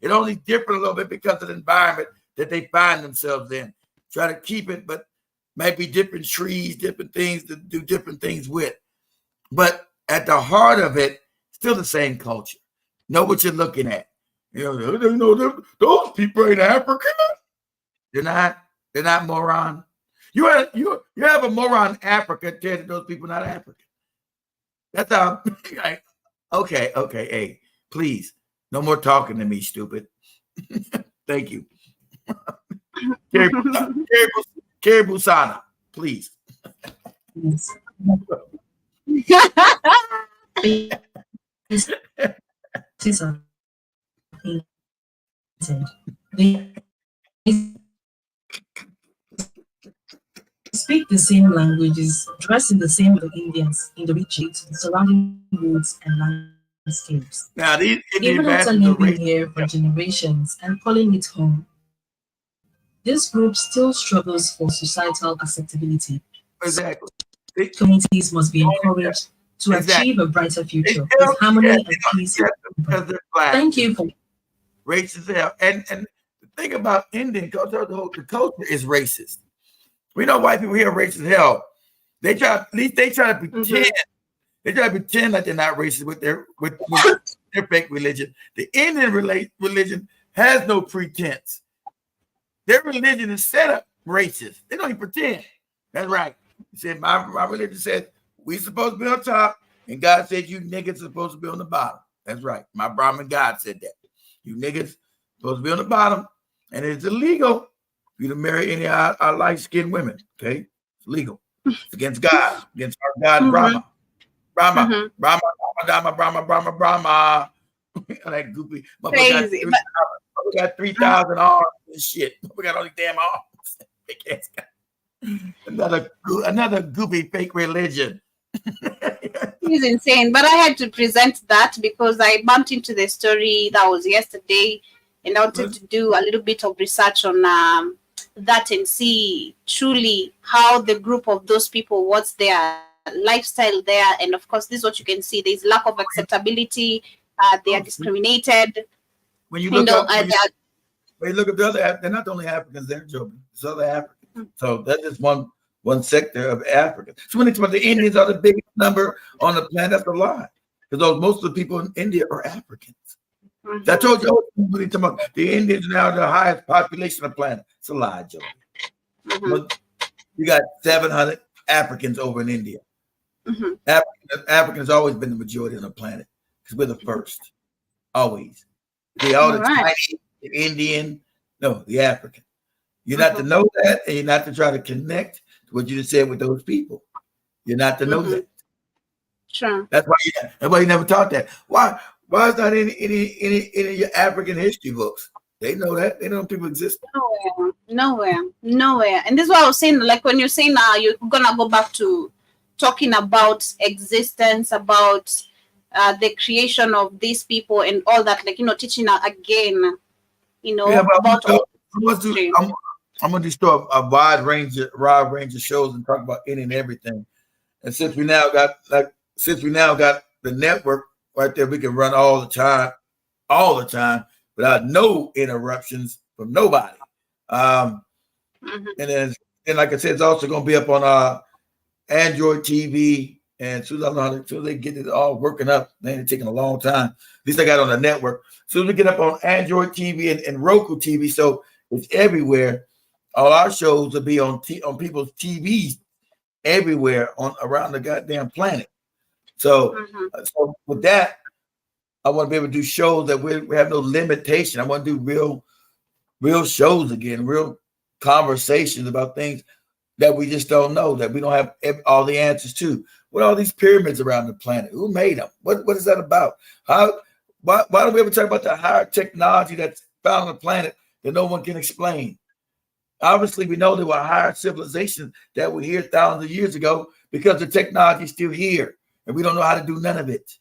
It only different a little bit because of the environment that they find themselves in. Try to keep it, but might be different trees, different things to do different things with. But at the heart of it, still the same culture. Know what you're looking at. Those people ain't African. They're not moron. You have a moron in Africa tell that those people not African. That's how. Okay. Hey, please, no more talking to me, stupid. Thank you. Kerry Busana, please. They speak the same languages, dress in the same way Indians in the region, the surrounding woods and landscapes. Now, these Even after living here for generations and calling it home, this group still struggles for societal acceptability. Exactly. Communities must be encouraged to achieve a brighter future with harmony and peace. Because they're black. Thank you for racist hell. And the thing about Indian culture, the culture is racist. We know white people here are racist hell. They try to pretend. They try to pretend like they're not racist with their fake religion. The Indian religion has no pretense. Their religion is set up racist. They don't even pretend. That's right. He said, my religion says we supposed to be on top, and God said you niggas are supposed to be on the bottom. That's right. My Brahmin God said that. You niggas supposed to be on the bottom, and it's illegal for you to marry any of our light-skinned women. Okay? It's legal. It's against God, against our God, Brahma. Brahma. That goopy. Crazy. We got 3,000 arms and shit. We got all these damn arms. Another goopy fake religion. It's insane. But I had to present that because I bumped into the story that was yesterday, and I wanted to do a little bit of research on that and see truly how the group of those people, what's their lifestyle there. And of course, this is what you can see. There's lack of acceptability. They are discriminated. When you look up, when you look at the other, they're not the only Africans, they're joking. It's other Africans. So that's just one sector of Africa. So when it's about the Indians are the biggest number on the planet, that's a lie. Because most of the people in India are Africans. I told you, the Indians now are the highest population on the planet. It's a lie, Joe. You got 700 Africans over in India. Africans always been the majority on the planet because we're the first. Always. They all the Chinese, the Indian, no, the African. You're not to know that, and you're not to try to connect to what you just said with those people. You're not to know that. Sure. That's why you never taught that. Why is not any of your African history books? They know that. They know people exist. Nowhere. And this is what I was saying. Like when you're saying you're gonna go back to talking about existence, about the creation of these people and all that, like, teaching again, about all. I'm gonna do a wide range of shows and talk about any and everything. And since we now got the network right there, we can run all the time without no interruptions from nobody. And then like I said, it's also gonna be up on Android TV. And as soon as they get it all working up, man, it's taking a long time. At least I got it on the network. As soon as we get up on Android TV and Roku TV, so it's everywhere. All our shows will be on people's TVs everywhere around the goddamn planet. So with that, I want to be able to do shows that we have no limitation. I want to do real shows again, real conversations about things that we just don't know, that we don't have all the answers to. What are all these pyramids around the planet? Who made them? What is that about? Why don't we ever talk about the higher technology that's found on the planet that no one can explain? Obviously, we know there were higher civilizations that were here thousands of years ago because the technology is still here, and we don't know how to do none of it.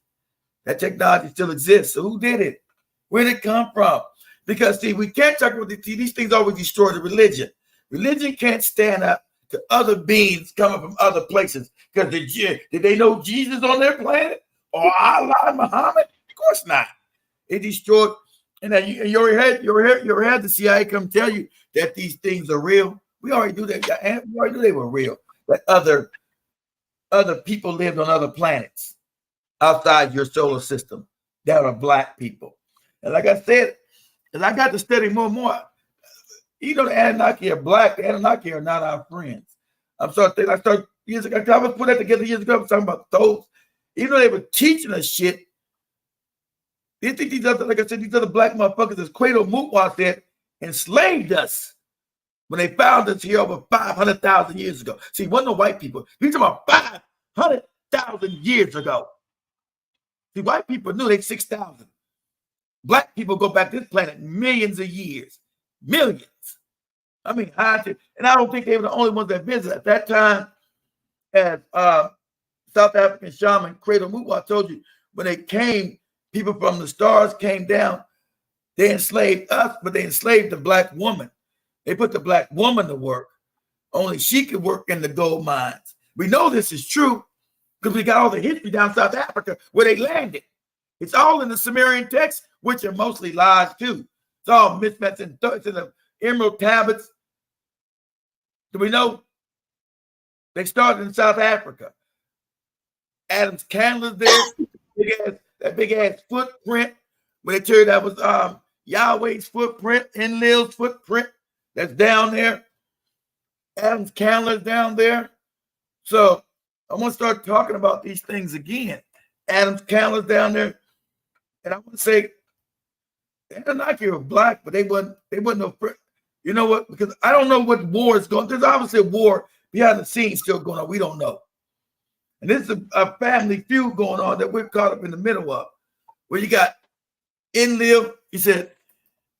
That technology still exists. So who did it? Where did it come from? Because, see, we can't talk about these things always destroy the religion. Religion can't stand up to other beings coming from other places. Because did they know Jesus on their planet? Or Allah, Muhammad? Of course not. It destroyed. And you already had the CIA come tell you that these things are real. We already knew that. We already knew they were real. That other people lived on other planets outside your solar system that are black people. And like I said, as I got to study more and more, the Anunnaki are black. The Anunnaki are not our friends. I started years ago. I was put that together years ago. I was talking about those. Even though they were teaching us shit, they think these other black motherfuckers, as Quato said, enslaved us when they found us here over 500,000 years ago. See, wasn't no white people. We talking about 500,000 years ago. See, white people knew they 6,000. Black people go back to this planet millions of years. Millions. I mean, and I don't think they were the only ones that visited at that time. As South African shaman Cradle Mutwa told you, when they came, people from the stars came down. They enslaved us, but they enslaved the black woman. They put the black woman to work. Only she could work in the gold mines. We know this is true because we got all the history down South Africa where they landed. It's all in the Sumerian texts, which are mostly lies too. It's all mismatched in the emerald tablets. Do we know they started in South Africa? Adam's candles there, that big ass footprint. When they tell you that was Yahweh's footprint, Enlil's footprint, that's down there. Adam's candles down there. So I want to start talking about these things again. Adam's candles down there, and I want to say, the Anunnaki were black, but they wasn't no. You know what? Because I don't know what war is going. There's obviously a war behind the scenes still going on. We don't know. And this is a family feud going on that we're caught up in the middle of, where you got Enlil. He said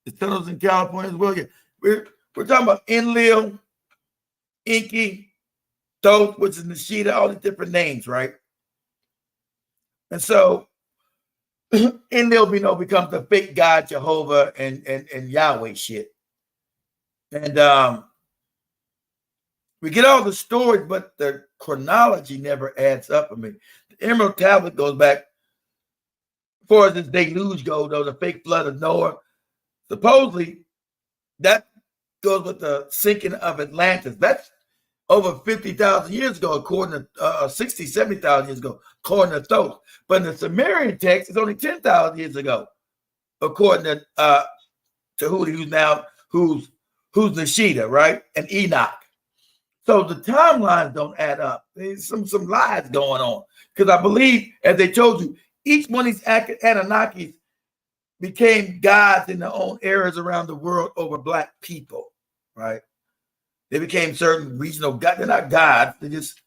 the tunnels in California as well. We're talking about Enlil, Inky, Thoth, which is Nishida, all the different names, right? And so Enlil, becomes the fake God Jehovah and Yahweh shit. And we get all the stories, but the chronology never adds up. I mean, the Emerald Tablet goes back, as far as this deluge goes, though, the fake flood of Noah. Supposedly, that goes with the sinking of Atlantis. That's over 50,000 years ago, according to 60, 70,000 years ago, according to Thoth. But in the Sumerian text, it's only 10,000 years ago, according to Tahuti, who's Nishida, right? And Enoch. So the timelines don't add up. There's some lies going on. Because I believe, as they told you, each one of these Anunnakis became gods in their own areas around the world over black people, right? They became certain regional gods. They're not gods. They're just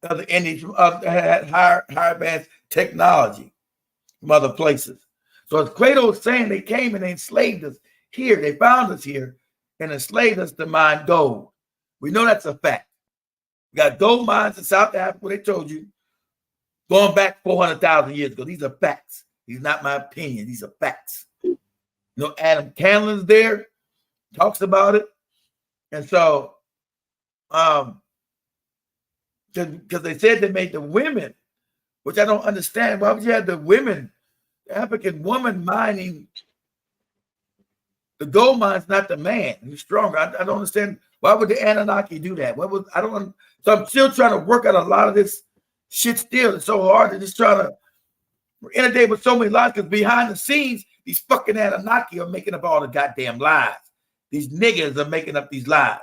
other entities from had higher advanced technology from other places. So as Plato was saying, they came and they enslaved us here. They found us here and enslaved us to mine gold. We know that's a fact. We got gold mines in South Africa, they told you, going back 400,000 years ago. These are facts. These are not my opinion. These are facts. You know, Adam Canlin's there, talks about it. And so, because they said they made the women, which I don't understand. Why would you have the women, the African woman mining the gold mines, not the man who's stronger? I don't understand. Why would the Anunnaki do that? So I'm still trying to work out a lot of this shit still. It's so hard to just try to inundate with so many lies, because behind the scenes, these fucking Anunnaki are making up all the goddamn lies. These niggas are making up these lies.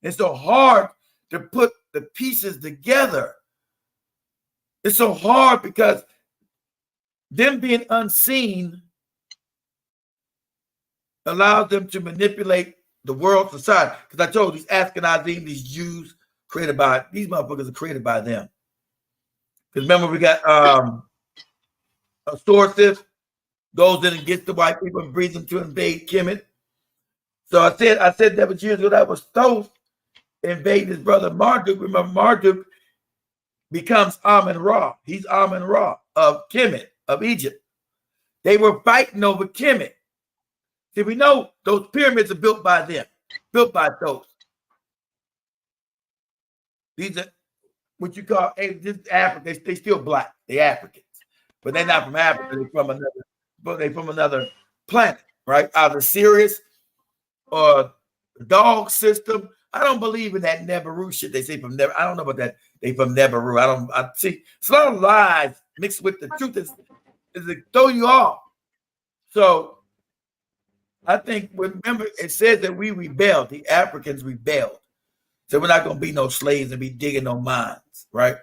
It's so hard to put the pieces together. It's so hard because them being unseen allows them to manipulate the world society. Because I told you, these Ashkenazim, these Jews, these motherfuckers are created by them. Because remember, we got a sources goes in and gets the white people and breeds them to invade Kemet. So I said that was years ago. That was Thoth invading his brother Marduk. Remember, Marduk becomes Amun-Ra. He's Amun-Ra of Kemet, of Egypt. They were fighting over Kemet. See, we know those pyramids are built by them, built by Thoth. These are what you call Africa. They still black. They Africans, but they're not from Africa. They're from another planet, right? Either Sirius or the dog system. I don't believe in that Neberu shit. They say from Neberu. I don't know about that. They from Neberu. I see. It's a lot of lies mixed with the truth. Is to throw you off. So I think, remember, it says that we rebelled. The Africans rebelled. So we're not going to be no slaves and be digging no mines, right?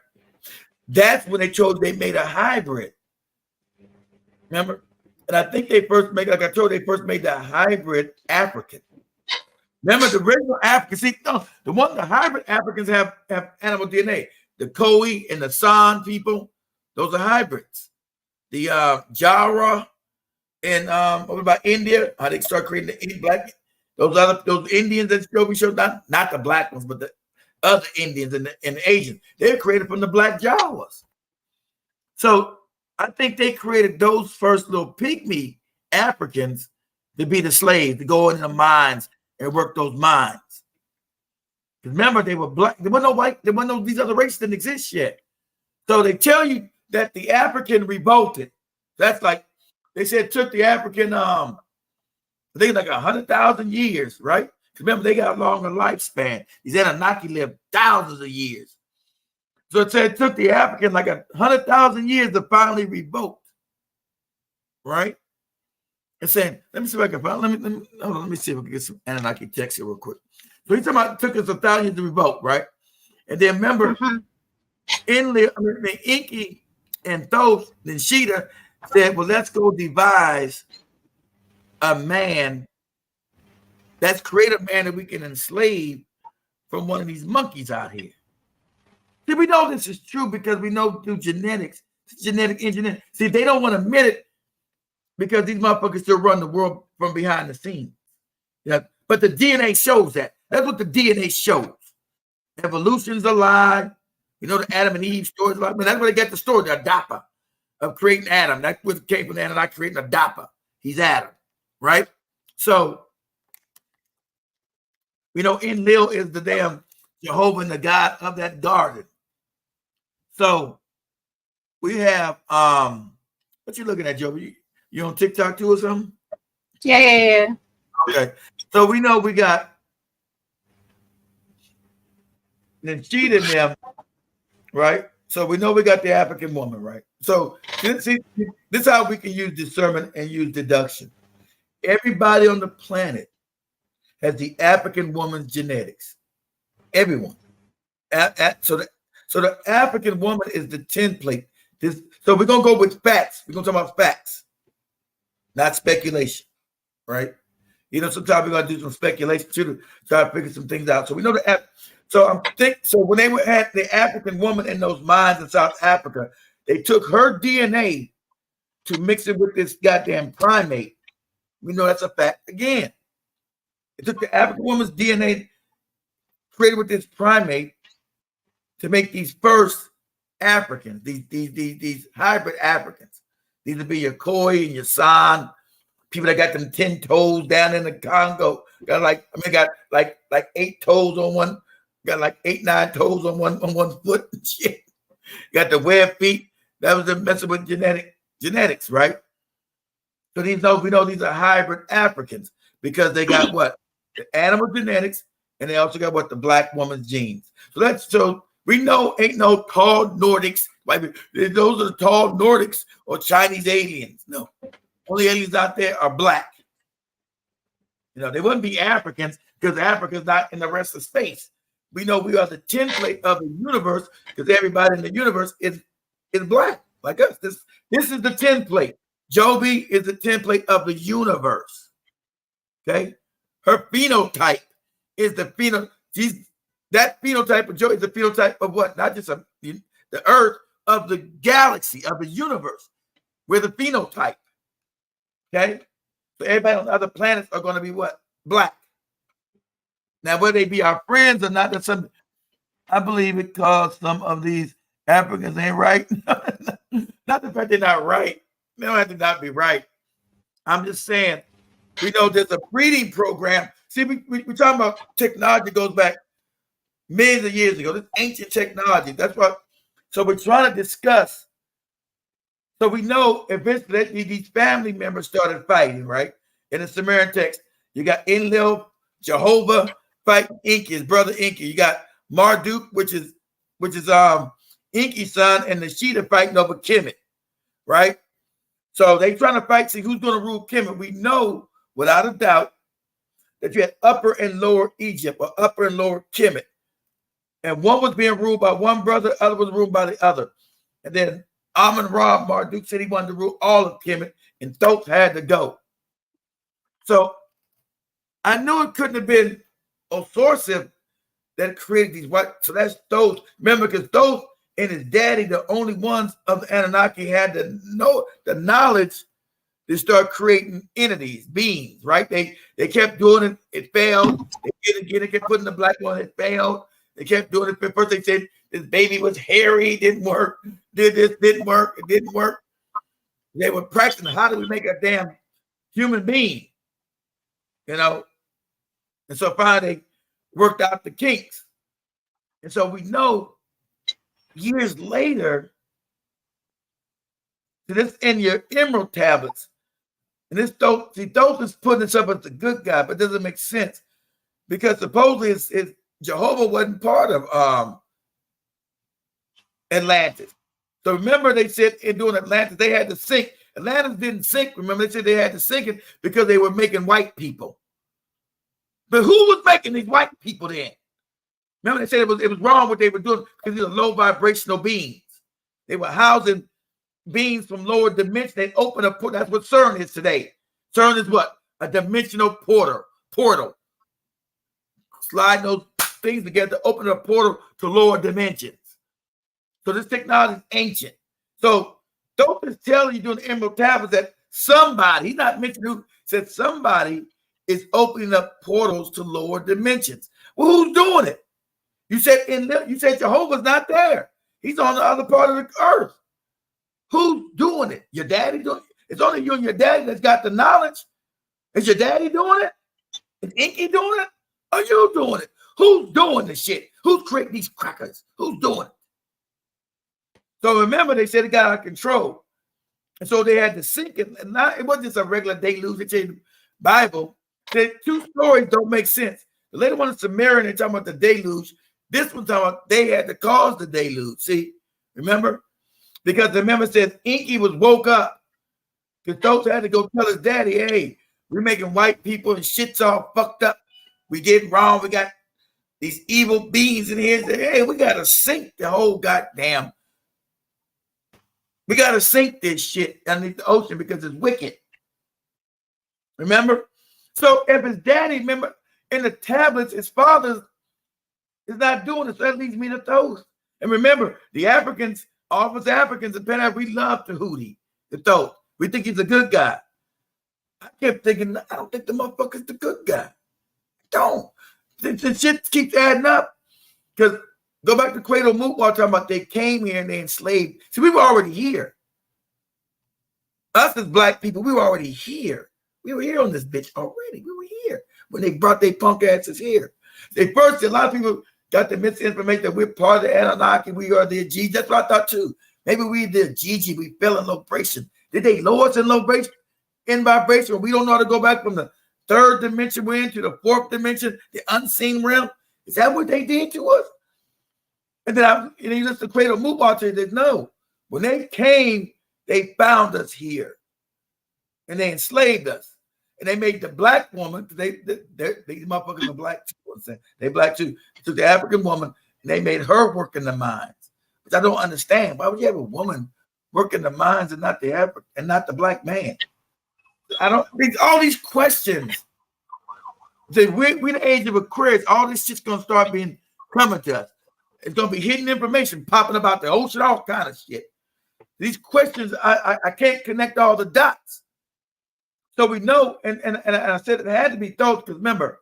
That's when they made a hybrid. Remember? And I think they first made, like I told you, they first made the hybrid African. Remember the original African? See, no, the hybrid Africans have animal DNA. The Khoi and the San people, those are hybrids. The Jara and what about India? How they start creating the black, those Indians that we showed, not the black ones, but the other Indians and the Asians. They're created from the black Jawas. So I think they created those first little pygmy Africans to be the slaves, to go into the mines and work those mines. Remember, they were black. There wasn't no white. There wasn't no, these other races didn't exist yet. So they tell you that the African revolted. That's like they said it took the African I think like 100,000 years, right? Remember, they got a longer lifespan. These Anunnaki lived thousands of years. So it said it took the African like 100,000 years to finally revolt, right? And saying, let me see if I can find. Let me see if we can get some Anunnaki text here real quick. So he's talking about it took us 1,000 years to revolt, right? And then remember, the Inky and Thoth and Sheeta said, well, let's go devise a man. Let's create a man that we can enslave from one of these monkeys out here. See, we know this is true because we know through genetics, genetic engineering. See, they don't want to admit it because these motherfuckers still run the world from behind the scenes. Yeah, but the DNA shows that. That's what the DNA shows. Evolution's a lie. You know the Adam and Eve story is a lie. I mean, that's where they get the story, the Adapa of creating Adam. That's what came from Adam and I creating Adapa. He's Adam, right? So, we know Enlil is the damn Jehovah and the God of that garden. So we have what you looking at, Joe? You on TikTok too or something? Yeah. Okay. So we know we got then cheated them, right? So we know we got the African woman, right? So this is how we can use discernment and use deduction. Everybody on the planet has the African woman's genetics. Everyone. So the African woman is the template. So we're gonna go with facts. We're gonna talk about facts, not speculation, right? You know, sometimes we're gonna do some speculation too to try to figure some things out. So we know the so when they had the African woman in those mines in South Africa, they took her DNA to mix it with this goddamn primate. We know that's a fact again. It took the African woman's DNA created with this primate to make these first Africans, these hybrid Africans. These would be your Khoi and your San, people that got them 10 toes down in the Congo. Got like 8 toes on one, got like 8, 9 toes on one foot and shit. Got the web feet. That was them messing with genetics, right? So we know these are hybrid Africans because they got what? The animal genetics, and they also got what? The black woman's genes. So we know ain't no tall Nordics. Like those are the tall Nordics or Chinese aliens. No, only aliens out there are black. You know, they wouldn't be Africans because Africa's not in the rest of space. We know we are the template of the universe because everybody in the universe is black, like us. This is the template. Joby is the template of the universe. Okay, her phenotype is the phenotype. That phenotype of Joby is the phenotype of what? Not just the Earth, of the galaxy, of the universe. We're the phenotype. Okay, so everybody on the other planets are going to be what? Black. Now, whether they be our friends or not, that's something I believe it because some of these Africans ain't right. Not the fact they're not right. They don't have to not be right. I'm just saying, we know there's a breeding program. See, we're talking about technology goes back millions of years ago. This ancient technology. That's what. So we're trying to discuss. So we know eventually these family members started fighting, right? In the Sumerian text, you got Enlil, Jehovah fighting Enki, his brother Enki. You got Marduk, which is Enki's son, and the Sheeta fighting over Kemet, right? So they trying to fight, see who's going to rule Kemet. We know without a doubt that you had Upper and Lower Egypt, or Upper and Lower Kemet. And one was being ruled by one brother, the other was ruled by the other. And then Amun-Ra, Marduk said he wanted to rule all of Kemet, and Thoth had to go. So I knew it couldn't have been Osiris that created these white. So that's Thoth. Remember, because Thoth and his daddy, the only ones of the Anunnaki, had the knowledge to start creating entities, beings, right? They kept doing it. It failed. They did it again. They kept putting the black one. It failed. They kept doing it. First they said this baby was hairy. Didn't work. Did this. Didn't work. It didn't work. They were practicing how do we make a damn human being, you know? And so finally they worked out the kinks. And so we know years later, So this in your emerald tablets. And this Thoth is putting this up as the good guy, but it doesn't make sense because supposedly it's Jehovah wasn't part of Atlantis. So remember, they said in doing Atlantis, they had to sink. Atlantis didn't sink. Remember, they said they had to sink it because they were making white people. But who was making these white people then? Remember, they said it was wrong what they were doing because these are low vibrational beings. They were housing beings from lower dimensions. They open a portal. That's what CERN is today. CERN is what? A dimensional portal. Slide those things together to open a portal to lower dimensions. So this technology is ancient. So Thoth is telling you during the Emerald Tablets that somebody, he's not mentioning who, said somebody is opening up portals to lower dimensions. Well, who's doing it? You said Jehovah's not there. He's on the other part of the earth. Who's doing it? Your daddy doing it? It's only you and your daddy that's got the knowledge. Is your daddy doing it? Is Inky doing it? Are you doing it? Who's doing the shit? Who's creating these crackers? Who's doing it? So remember, they said it got out of control. And so they had to sink it. And not, it wasn't just a regular deluge. They changed the Bible. The two stories don't make sense. The later one is Sumerian, they're talking about the deluge. This one's talking about they had to cause the deluge. See, remember? Because remember, it says Inky was woke up. Because Thoth had to go tell his daddy, hey, we're making white people and shit's all fucked up. We did wrong. We got these evil beings in here. Say, hey, we got to sink the whole goddamn. We got to sink this shit underneath the ocean because it's wicked. Remember? So if his daddy, remember, in the tablets, his father is not doing it. So that leads me to Thoth. And remember, the Africans, all of us Africans in Pan we love the Houthi, the Thoth. We think he's a good guy. I kept thinking, I don't think the motherfucker's the good guy. I don't. The shit keeps adding up. Because go back to Cradle Moot while talking about they came here and they enslaved. See, we were already here. Us as black people, we were already here. We were here on this bitch already. We were here when they brought their punk asses here. They first, a lot of people got the misinformation that we're part of the Anunnaki. We are the G. That's what I thought too. Maybe we the Gigi. We fell in low vibration. Did they lower us in low vibration? In vibration, we don't know how to go back from the third dimension we're in to the fourth dimension, the unseen realm. Is that what they did to us? And then you listen to Cradle Moot out there. They no. When they came, they found us here, and they enslaved us, and they made the black woman. These motherfuckers are black too. They black too. They took the African woman and they made her work in the mines. Which I don't understand. Why would you have a woman work in the mines and not the African and not the black man? I don't think all these questions. We're the age of Aquarius. All this shit's gonna start being coming to us. It's gonna be hidden information popping about the ocean, all kind of shit. These questions, I can't connect all the dots. So we know, and I said it had to be Thoth, because remember,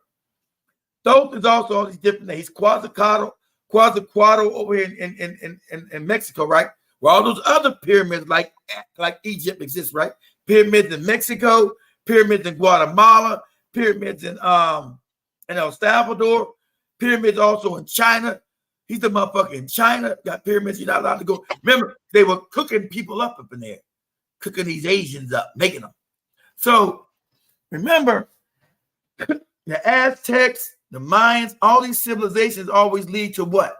Thoth is also all these different things. He's Quetzalcoatl over here in Mexico, right? Where all those other pyramids like Egypt exist, right? Pyramids in Mexico, pyramids in Guatemala, pyramids in El Salvador, pyramids also in China. He's the motherfucker in China, got pyramids, you're not allowed to go. Remember, they were cooking people up in there, cooking these Asians up, making them. So remember, the Aztecs, the Mayans, all these civilizations always lead to what?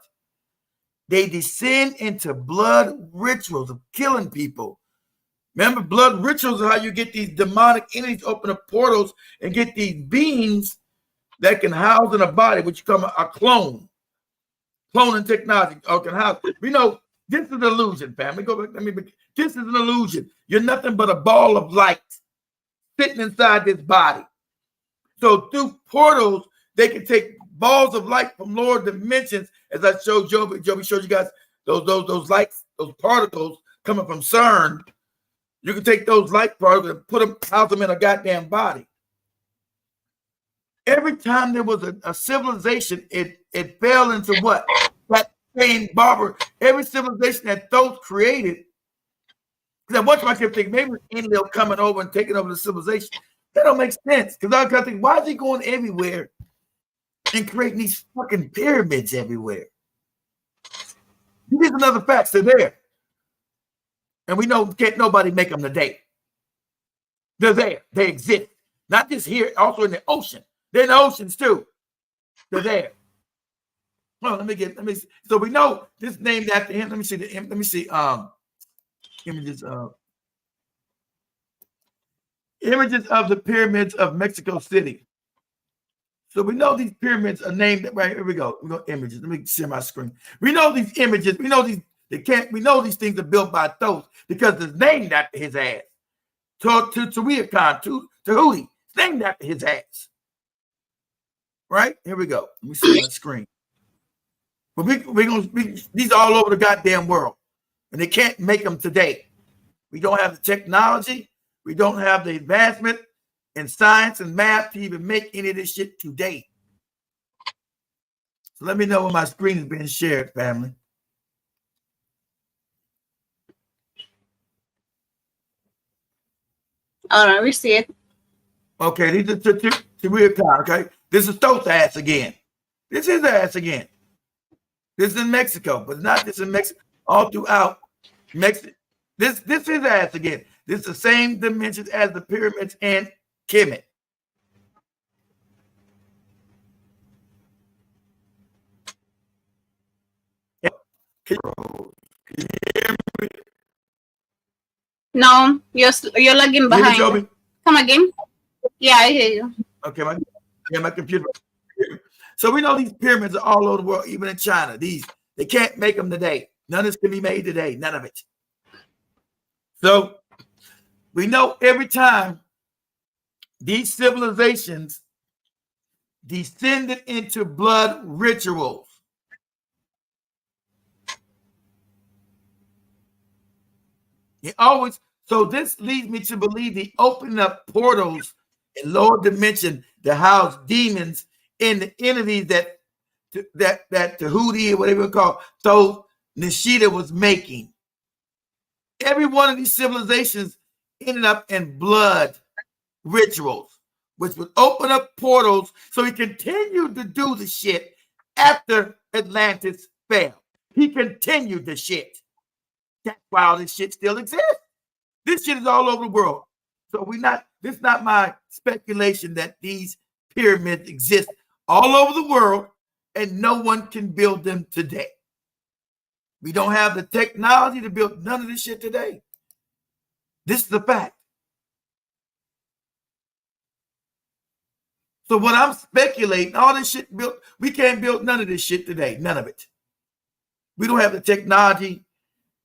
They descend into blood rituals of killing people. Remember, blood rituals are how you get these demonic entities, open up portals, and get these beings that can house in a body, which become a clone. Cloning technology can house. We know this is an illusion, family. Go back. This is an illusion. You're nothing but a ball of light sitting inside this body. So through portals, they can take balls of light from lower dimensions, as I showed Joby. Joby showed you guys those lights, those particles coming from CERN. You can take those light particles and put them, house them in a goddamn body. Every time there was a civilization, it fell into what? That same barber. Every civilization that Thoth created. Because at one time I kept thinking maybe Enlil coming over and taking over the civilization. That don't make sense. Because I kept thinking, why is he going everywhere and creating these fucking pyramids everywhere? Here's another fact. So there. And we know can't nobody make them today. They're there. They exist. Not just here, also in the ocean. They're in the oceans too. They're there. Oh, let me see. So we know this named after him. Let me see images of the pyramids of Mexico City. So we know these pyramids are named, right? Here we go. We go images. Let me share my screen. We know these images. We know these. We know these things are built by Thoth because it's named after his ass. To Tahuti. It's named after his ass. Right? Here we go. Let me see my screen. But these are all over the goddamn world. And they can't make them today. We don't have the technology. We don't have the advancement in science and math to even make any of this shit today. So let me know when my screen is being shared, family. All right, we see it. Okay, these are Tahuti. Okay, this is Thoth's ass again. This is his ass again. This is in Mexico, but not just in Mexico. All throughout Mexico. This is his ass again. This is the same dimensions as the pyramids and Kemet. No, you're lagging behind. Come again? Yeah, I hear you. Okay, my computer. So we know these pyramids are all over the world, even in China. They can't make them today. None of this can be made today. None of it. So we know every time these civilizations descended into blood rituals, so this leads me to believe the opening up portals in lower dimension to house demons and the entities that Tahuti or whatever you call Thoth Nishida was making. Every one of these civilizations ended up in blood rituals, which would open up portals so he continued to do the shit after Atlantis fell. He continued the shit. That's why all this shit still exists. This shit is all over the world. So this is not my speculation that these pyramids exist all over the world and no one can build them today. We don't have the technology to build none of this shit today. This is the fact. So what I'm speculating, all this shit built, we can't build none of this shit today. None of it. We don't have the technology,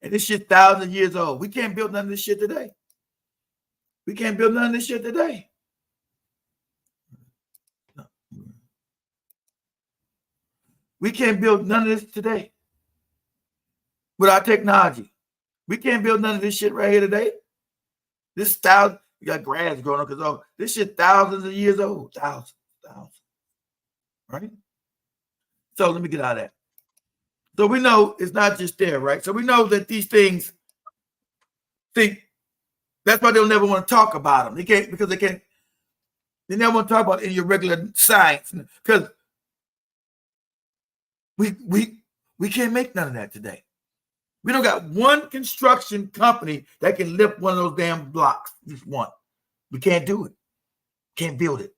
and this shit thousands of years old. We can't build none of this shit today. We can't build none of this shit today. We can't build none of this today with our technology. We can't build none of this shit right here today. This is thousands. You got grass growing up because this shit thousands of years old. Thousands. Right? So let me get out of that. So we know it's not just there, right? So we know that these things, that's why they'll never want to talk about them. They never want to talk about it in your regular science because we can't make none of that today. We don't got one construction company that can lift one of those damn blocks. Just one. We can't do it. Can't build it.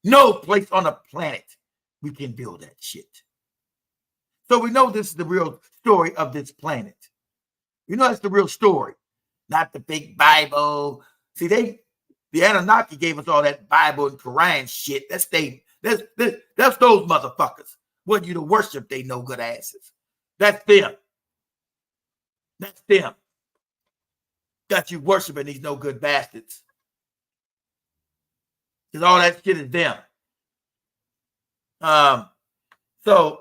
No place on the planet we can build that shit. So we know this is the real story of this planet. You know that's the real story, not the big Bible. See, the Anunnaki gave us all that Bible and Quran shit. That's those motherfuckers. Want you to worship they no good asses. That's them. That's them. Got you worshiping these no good bastards. Because all that shit is them. So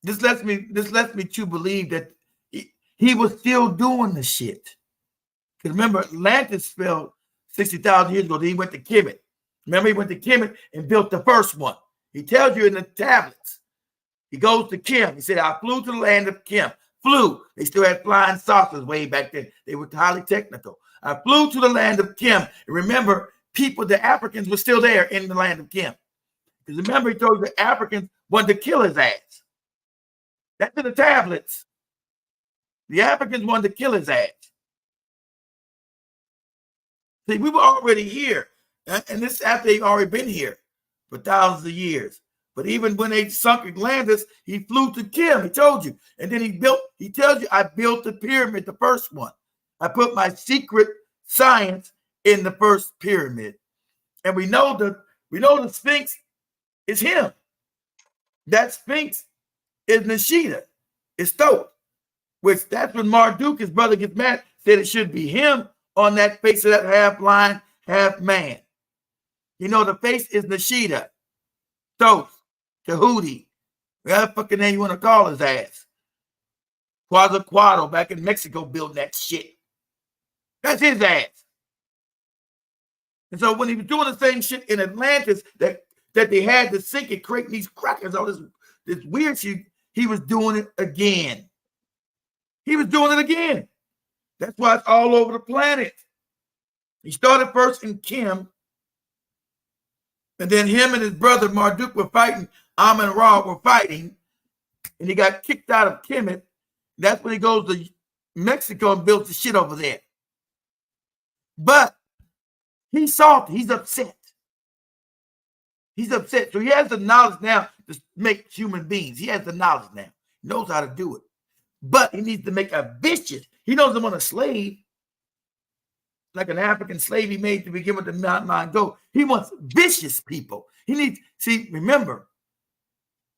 this lets me to believe that he was still doing the shit. Because remember, Atlantis fell 60,000 years ago. Then he went to Kemet. Remember, he went to Kemet and built the first one. He tells you in the tablets. He goes to Kim. He said, I flew to the land of Kim. Flew. They still had flying saucers way back then. They were highly technical. I flew to the land of Kim. And remember, the Africans were still there in the land of Kim. Because remember, he told you the Africans wanted to kill his ass. That's in the tablets. The Africans wanted to kill his ass. See, we were already here. And this after they've already been here for thousands of years. But even when they sunk Atlantis, he flew to Kim. He told you. And then he tells you, I built the pyramid, the first one. I put my secret science in the first pyramid. And we know the Sphinx is him. That Sphinx is Nishida. It's Thoth. Which that's when Marduk, his brother, gets mad, said it should be him on that face of that half lion, half man. You know, the face is Nishida. Thoth. Tahuti. Whatever fucking name you want to call his ass. Quetzalcoatl back in Mexico building that shit. That's his ass. And so when he was doing the same shit in Atlantis that they had to sink it, creating these crackers, all this weird shit, he was doing it again. He was doing it again. That's why it's all over the planet. He started first in Kim, and then him and his brother Marduk were fighting. Amun-Ra were fighting, and he got kicked out of Kemet. That's when he goes to Mexico and builds the shit over there. But he's salty. He's upset. He's upset. So he has the knowledge now to make human beings. He has the knowledge now. He knows how to do it. But he needs to make a vicious. He doesn't want a slave. Like an African slave he made to begin with the mountain goat. He wants vicious people. He needs, see, remember,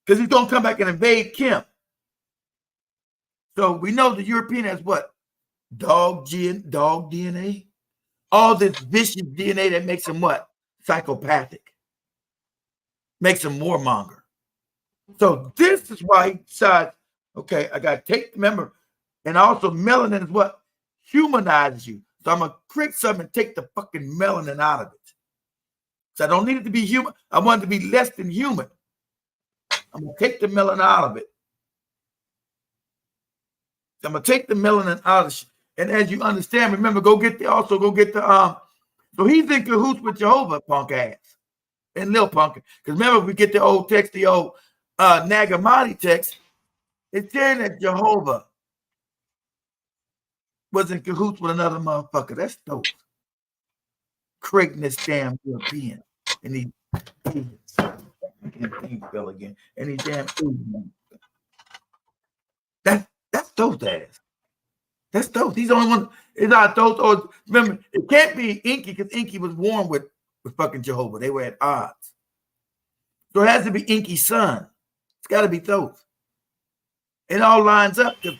because he's going to come back and invade Kim. So we know the European has what? Dog DNA. All this vicious DNA that makes him what? Psychopathic. Makes him warmonger. So this is why he decides, okay, I got to take, remember, and also melanin is what? Humanizes you. So I'm going to create something and take the fucking melanin out of it. So I don't need it to be human. I want it to be less than human. I'm going to take the melanin out of it. So I'm going to take the melanin out of it. And as you understand, remember, go get the, so he's in cahoots with Jehovah, punk ass. And Lil Punk. Because remember, we get the old text, the old Nag Hammadi text. It's saying that Jehovah was in cahoots with another motherfucker. That's dope. Creating this damn European. And he fell again. And he damn that's dope ass. That's dope. He's the only one. It's not dope. Or remember, it can't be Inky because Inky was born with fucking Jehovah. They were at odds. So it has to be Inky's son. It's got to be Thoth. It all lines up because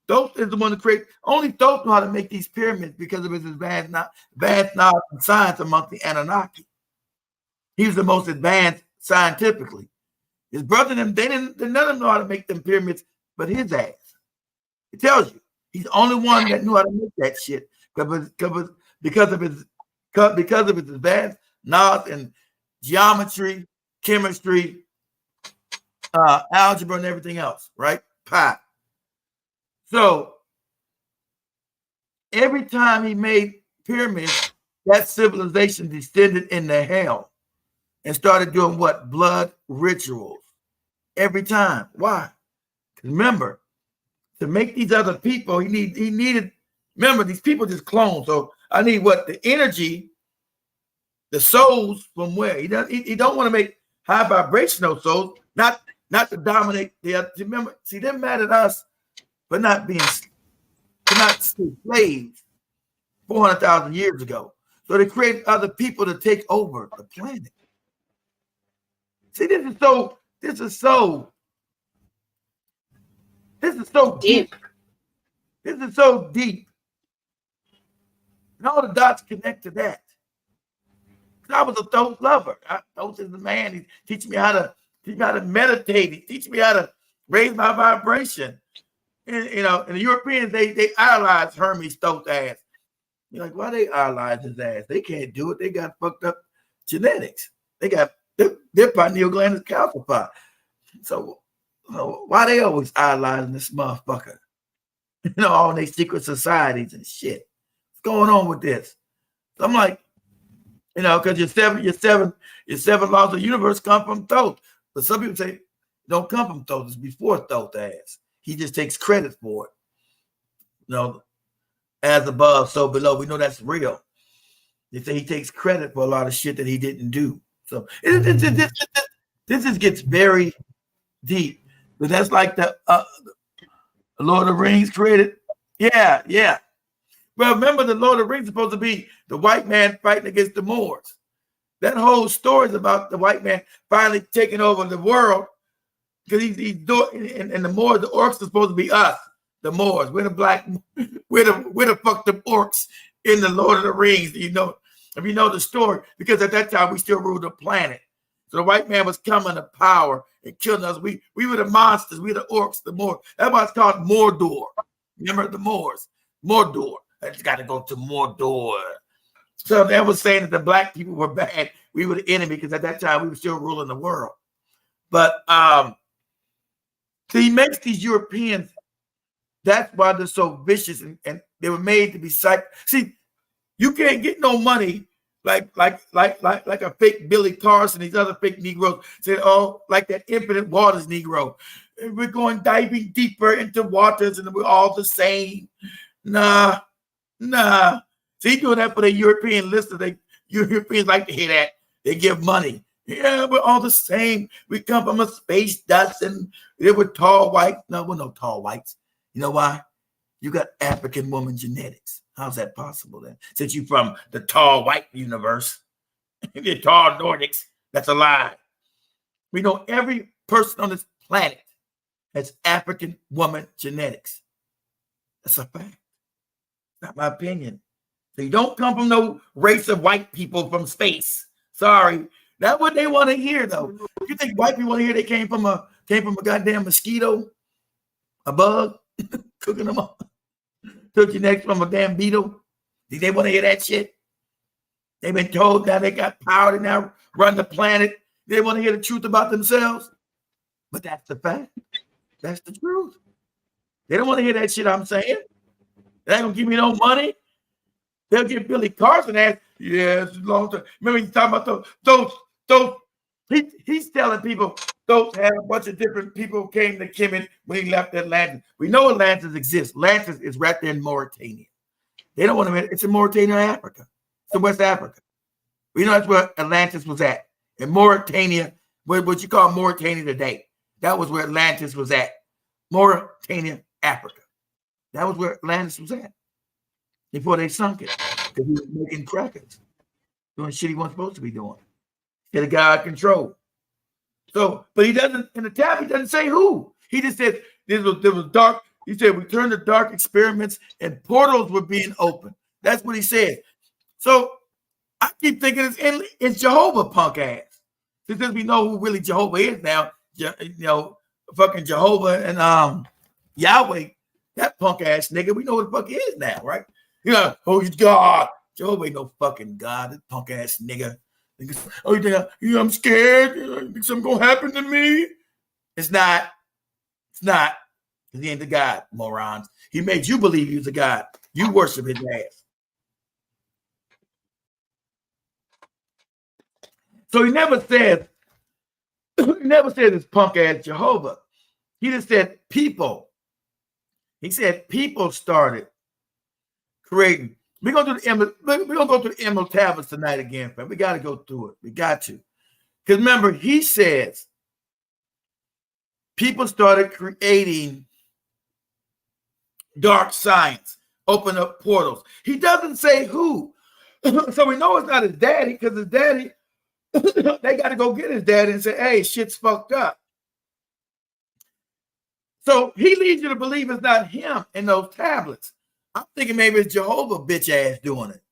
Thoth is the one to create. Only Thoth know how to make these pyramids because of his advanced knowledge and science amongst the Anunnaki. He was the most advanced scientifically. His brother and them, none of them know how to make them pyramids, but his ass. It tells you he's the only one that knew how to make that shit because of his advanced knowledge in geometry, chemistry, algebra, and everything else, right? Pi. So every time he made pyramids, that civilization descended into hell and started doing what? Blood rituals. Every time. Why? Remember, to make these other people, he needed, remember, these people just cloned. So I need what? The energy, the souls from where? He don't want to make high vibrational souls, not to dominate the other. Remember, see, they're mad at us for not slaves 400,000 years ago. So they created other people to take over the planet. See, this is so deep. This is so deep. And all the dots connect to that. I was a Thoth lover. Thoth is the man. He teach me how to meditate. He teach me how to raise my vibration. And, and the Europeans, they idolize Hermes Thoth ass. You're like, why they idolize his ass? They can't do it. They got fucked up genetics. Their pineal gland is calcified. So why they always idolizing this motherfucker? All these secret societies and shit. What's going on with this? So I'm like, because your seven laws of the universe come from Thoth. But some people say don't come from Thoth. It's before Thoth ass. He just takes credit for it. as above, so below. We know that's real. They say he takes credit for a lot of shit that he didn't do. So this just gets very deep. But that's like the Lord of the Rings created. Yeah. Well, remember the Lord of the Rings is supposed to be the white man fighting against the Moors. That whole story is about the white man finally taking over the world because he's doing, and the Moors, the orcs are supposed to be us, the Moors. We're the fucked up orcs in the Lord of the Rings. You know, if you know the story, because at that time we still ruled the planet. So the white man was coming to power and killing us. We were the monsters. We were the orcs, the Moors. That's why it's called Mordor. Remember the Moors? Mordor. I just got to go to Mordor. So that was saying that the black people were bad. We were the enemy because at that time we were still ruling the world. But so he makes these Europeans. That's why they're so vicious and they were made to be psych. See, you can't get no money like a fake Billy Carson, these other fake Negroes said, oh, like that Infinite Waters Negro. We're going diving deeper into waters and we're all the same. Nah. So he's doing that for the European listeners. Europeans like to hear that. They give money. Yeah, we're all the same. We come from a space dust and they were tall white. No, we're no tall whites. You know why? You got African woman genetics. How's that possible then? Since you're from the tall white universe, the tall Nordics, that's a lie. We know every person on this planet has African woman genetics. That's a fact. Not my opinion. So you don't come from no race of white people from space. Sorry. That's what they want to hear, though. You think white people want to hear they came from a goddamn mosquito, a bug, cooking them up? Took your necks from a damn beetle. Did they want to hear that shit? They've been told now they got power to now run the planet. They want to hear the truth about themselves. But that's the fact. That's the truth. They don't want to hear that shit I'm saying. They ain't gonna give me no money. They'll give Billy Carson ass. Yeah, it's a long time. Remember he's talking about those. He's telling people those had a bunch of different people came to Kemet when he left Atlantis. We know Atlantis exists. Atlantis is right there in Mauritania. They don't want to. It's in Mauritania, Africa. It's in West Africa. We know that's where Atlantis was at. In Mauritania, what you call Mauritania today. That was where Atlantis was at. Mauritania, Africa. That was where Atlantis was at before they sunk it. Because he was making crackers, doing shit he wasn't supposed to be doing. Get a guy out of control. So, but he doesn't, in the tab, he doesn't say who. He just says there was dark. He said we turned to dark experiments and portals were being opened. That's what he said. So I keep thinking it's Jehovah punk ass. Since we know who really Jehovah is now, fucking Jehovah and Yahweh, that punk ass nigga, we know what the fuck he is now, right? Oh, he's God. Jehovah ain't no fucking God, that punk ass nigga. Oh, you think I'm scared? You think something gonna happen to me? It's not. He ain't the God, morons. He made you believe he was a God. You worship his ass. So he never said this punk ass Jehovah. He just said people. He said people started creating. We're gonna go through the Emerald Tablets tonight again, fam. We got to go through it. We got to, because remember, he says people started creating dark science, open up portals. He doesn't say who, so we know it's not his daddy, because his daddy, they got to go get his daddy and say, "Hey, shit's fucked up." So he leads you to believe it's not him in those tablets. I'm thinking maybe it's Jehovah bitch ass doing it.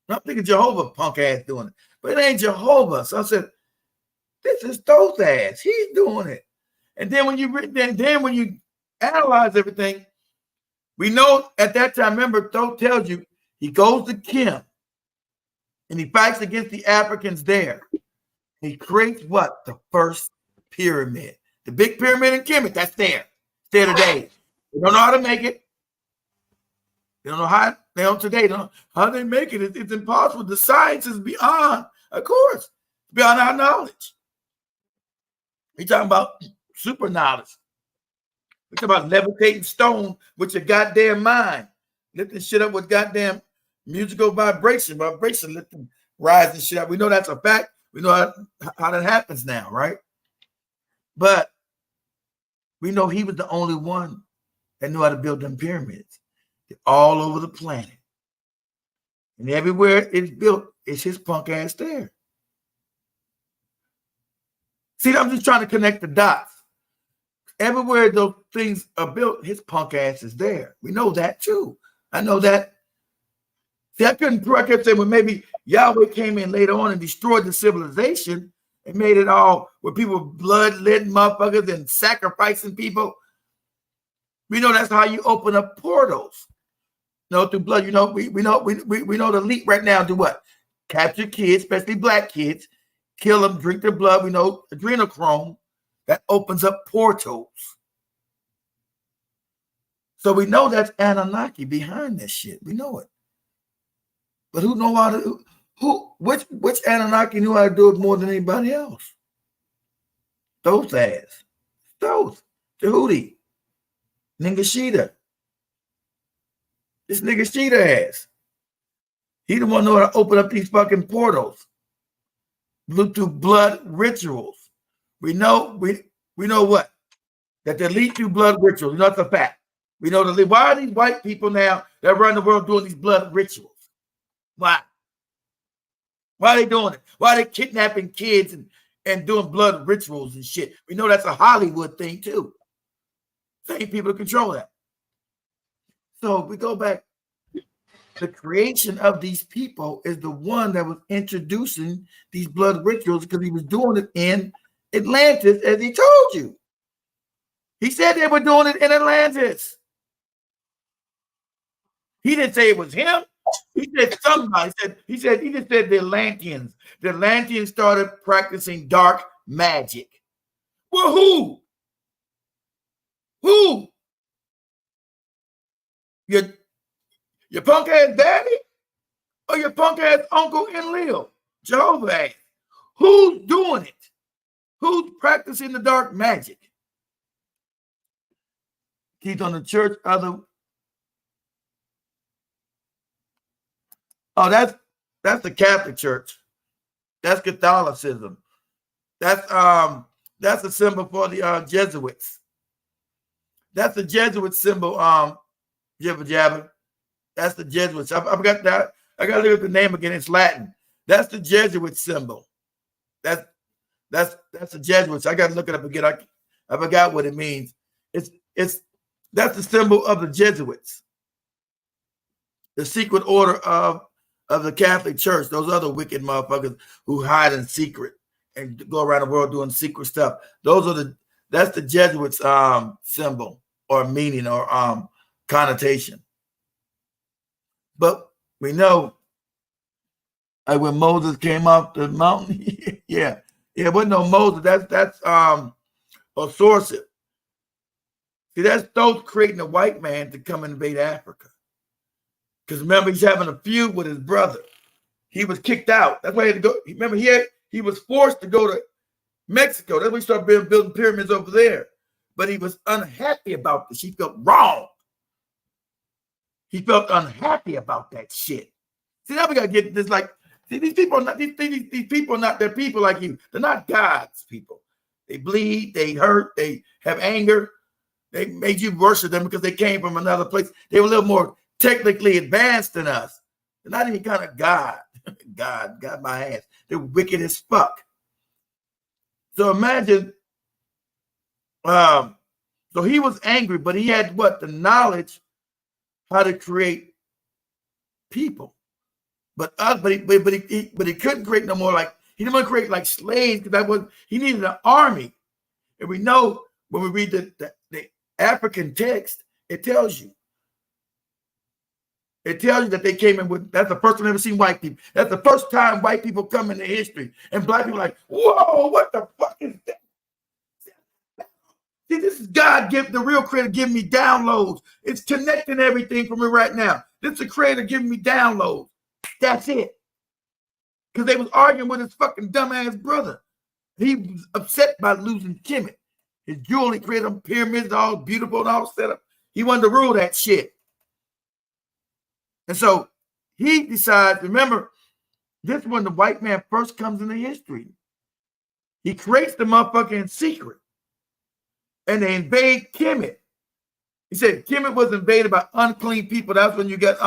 I'm thinking Jehovah punk ass doing it. But it ain't Jehovah. So I said, this is Thoth ass. He's doing it. And then when you analyze everything, we know at that time, remember, Thoth tells you he goes to Kim and he fights against the Africans there. He creates what? The first pyramid. The big pyramid in Kemet, that's there. It's there today. They don't know how to make it. They don't know how they don't today. They don't know how they make it. It's impossible. The science is beyond, of course, beyond our knowledge. We're talking about super knowledge. We talk about levitating stone with your goddamn mind. Lifting shit up with goddamn musical vibration, lifting, rising shit up. We know that's a fact. We know how that happens now, right? But we know he was the only one that knew how to build them pyramids. They're all over the planet. And everywhere it's built, it's his punk ass there. See, I'm just trying to connect the dots. Everywhere those things are built, his punk ass is there. We know that too. I know that. See, I kept saying, well, maybe Yahweh came in later on and destroyed the civilization and made it all where people blood-led motherfuckers and sacrificing people. We know that's how you open up portals. Through blood. We know the elite right now do what? Capture kids, especially black kids, kill them, drink their blood. We know adrenochrome. That opens up portals. So we know that's Anunnaki behind this shit. We know it. But who know how to which Anunnaki knew how to do it more than anybody else? Those ass. Those. Tahuti. Ningashita. This nigga Sheeta ass. He the one know how to open up these fucking portals. Through blood rituals. We know what? That they lead through blood rituals. You know, that's a fact. We know why are these white people now that run the world doing these blood rituals? Why? Why are they doing it? Why are they kidnapping kids and doing blood rituals and shit? We know that's a Hollywood thing too. Same people control that. So we go back. The creation of these people is the one that was introducing these blood rituals because he was doing it in Atlantis, as he told you. He said they were doing it in Atlantis. He didn't say it was him. He said somebody said he just said the Atlanteans. The Atlanteans started practicing dark magic. Well, who? Who? Your punk ass daddy or your punk ass uncle and Lil? Jehovah ass. Who's doing it? Who's practicing the dark magic? He's on the church other. Oh, that's the Catholic Church. That's Catholicism. That's a symbol for the Jesuits. That's the Jesuit symbol. Jibber jabber. That's the Jesuits. I forgot that. I gotta look at the name again. It's Latin. That's the Jesuit symbol. That's the Jesuits. I gotta look it up again. I forgot what it means. That's the symbol of the Jesuits, the secret order of the Catholic Church. Those other wicked motherfuckers who hide in secret and go around the world doing secret stuff. That's the Jesuits symbol or meaning or connotation. But we know when Moses came off the mountain, yeah, it wasn't no Moses. That's Osiris. See, that's those creating a white man to come invade Africa. Because remember, he's having a feud with his brother. He was kicked out. That's why he had to go. Remember, he was forced to go to Mexico. That's why he started building pyramids over there. But he was unhappy about this. He felt wrong. He felt unhappy about that shit. See, now we gotta get this. Like, see, these people are not these people are not. They're people like you. They're not God's people. They bleed. They hurt. They have anger. They made you worship them because they came from another place. They were a little more technically advanced than us. They're not even kind of God. God got my ass. They're wicked as fuck. So imagine. So he was angry, but he had what? The knowledge how to create people. But he couldn't create no more like he didn't want to create like slaves because he needed an army. And we know when we read the African text, it tells you that they came in with, that's the first time I've ever seen white people. That's the first time white people come into history. And black people are like, whoa, what the fuck is that? See, this is God, the real creator giving me downloads. It's connecting everything for me right now. This is the creator giving me downloads. That's it. Because they was arguing with his fucking dumbass brother. He was upset by losing Kemet. His jewelry created them pyramids, all beautiful and all set up. He wanted to rule that shit. And so he decides, remember, this is when the white man first comes into history. He creates the motherfucker in secret. And they invade Kemet. He said Kemet was invaded by unclean people. That's when you get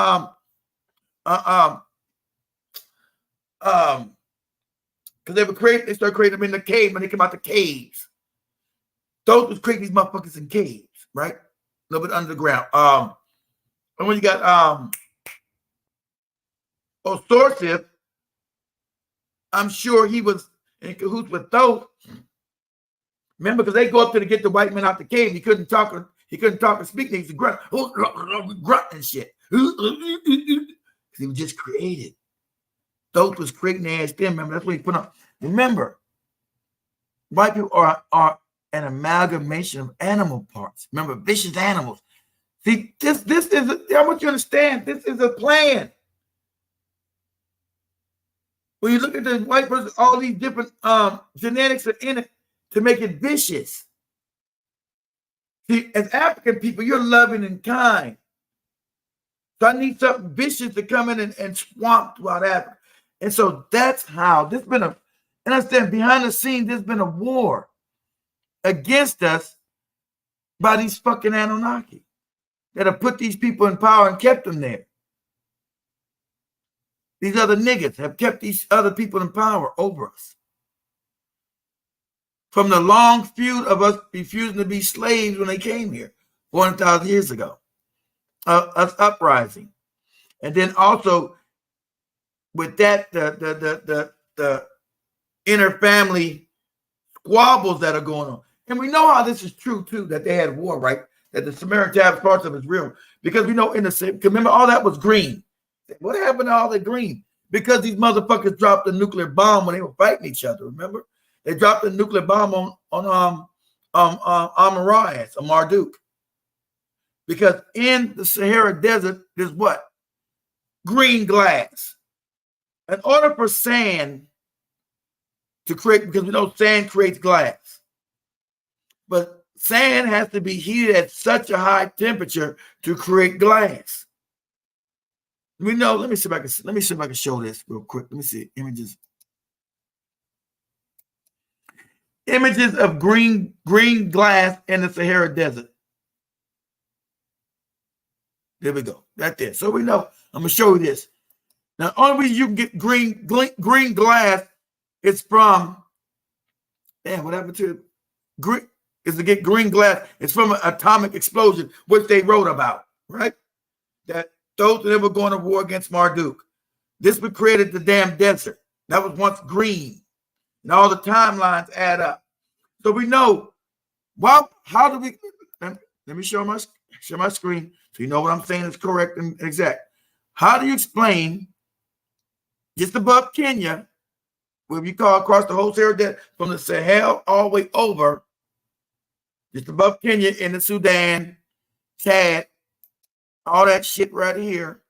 because they start creating them in the cave when they come out the caves. Those was creating these motherfuckers in caves, right? A little bit underground. And when you got Ostorsive, I'm sure he was in cahoots with those. Remember, because they go up there to get the white man out the cave. He couldn't talk and speak. He used to grunt and shit. He was just created. Those was creating their ass then. Remember, that's what he put on. Remember, white people are an amalgamation of animal parts. Remember, vicious animals. See, this is, I want you to understand, this is a plan. When you look at the white person, all these different genetics are in it to make it vicious. See, as African people, you're loving and kind. So I need something vicious to come in and swamp throughout Africa. And so that's how there's been and I understand behind the scenes, there's been a war against us by these fucking Anunnaki that have put these people in power and kept them there. These other niggas have kept these other people in power over us. From the long feud of us refusing to be slaves when they came here 400,000 years ago, us uprising. And then also with that, the inner family squabbles that are going on. And we know how this is true too, that they had war, right? That the Samaritan parts of it is real. Because we know in the same, remember all that was green. What happened to all the green? Because these motherfuckers dropped a nuclear bomb when they were fighting each other, remember? They dropped a nuclear bomb on Marduk. Because in the Sahara Desert, there's what? Green glass. In order for sand to create, because we know sand creates glass, but sand has to be heated at such a high temperature to create glass. We know. Let me see if I can show this real quick. Let me see images. Images of green glass in the Sahara Desert. There we go. Right there. So we know. I'm gonna show you this. Now, the only reason you can get green glass is from, what happened to green? Is to get green glass. It's from an atomic explosion, which they wrote about, right? That those that were going to war against Marduk. This what created the damn desert. That was once green. And all the timelines add up. So we know, well, how do we, let me show my screen so you know what I'm saying is correct and exact. How do you explain just above Kenya, where you call across the whole Sahara Desert, from the Sahel all the way over, just above Kenya in the Sudan, Chad, all that shit right here,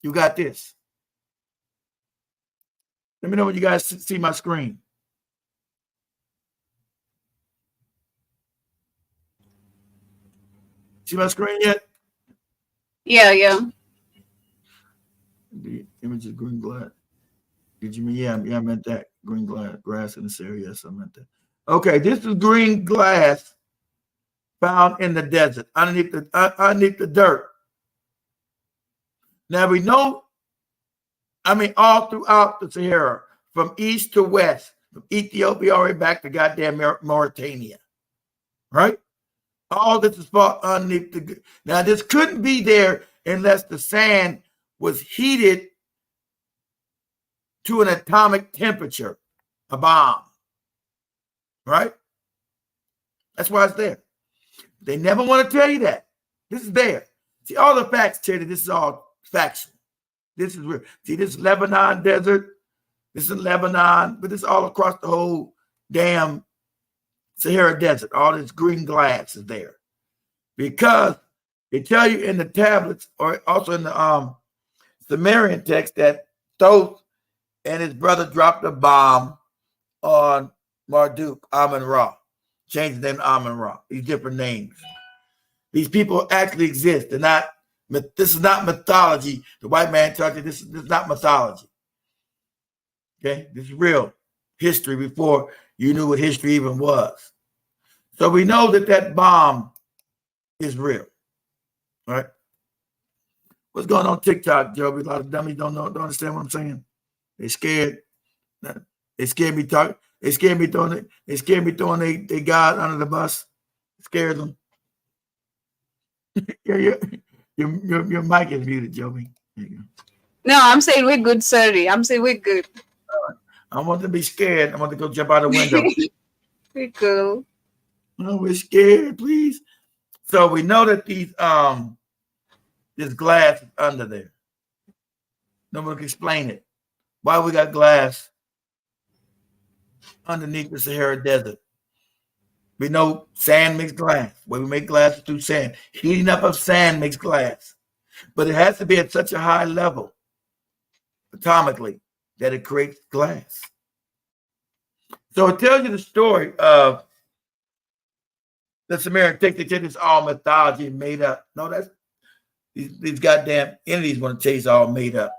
you got this. Let me know when you guys see my screen. See my screen yet? Yeah. The image of green glass. Did you mean? Yeah, I meant that. Green grass in this area. Yes, I meant that. Okay, this is green glass found in the desert, underneath the dirt. Now we know, all throughout the Sahara, from east to west, from Ethiopia all the way back to goddamn Mauritania, right? All this is fought underneath the. Now this couldn't be there unless the sand was heated to an atomic temperature, a bomb, right? That's why it's there. They never want to tell you that. This is there. See, all the facts tell you this is all factual. This is real. See, this is Lebanon desert. This is Lebanon, but this is all across the whole damn Sahara Desert. All this green glass is there. Because they tell you in the tablets, or also in the Sumerian text, that Thoth and his brother dropped a bomb on Marduk, Amun-Ra. changed the name to Amun Ra. These different names. These people actually exist. They're not. This is not mythology. The white man tells you this is not mythology. Okay, this is real history before you knew what history even was. So we know that that bomb is real. All right. What's going on TikTok, Joe? A lot of dummies don't understand what I'm saying. They scared. They scared me talking. They scared me throwing it. They scared me throwing they God under the bus. Scared them. Your mic is muted, Joey. No, I'm saying we're good, sorry. I'm saying we're good. I want to be scared. I want to go jump out the window. We're cool. No, we're scared, please. So we know that these this glass is under there. No one can explain it. Why we got glass underneath the Sahara Desert? We know sand makes glass. Where we make glass is through sand. Heating up of sand makes glass. But it has to be at such a high level, atomically, that it creates glass. So it tells you the story of the Sumerian text. They say it's all mythology made up. No, that's these goddamn entities want to tell you it's all made up.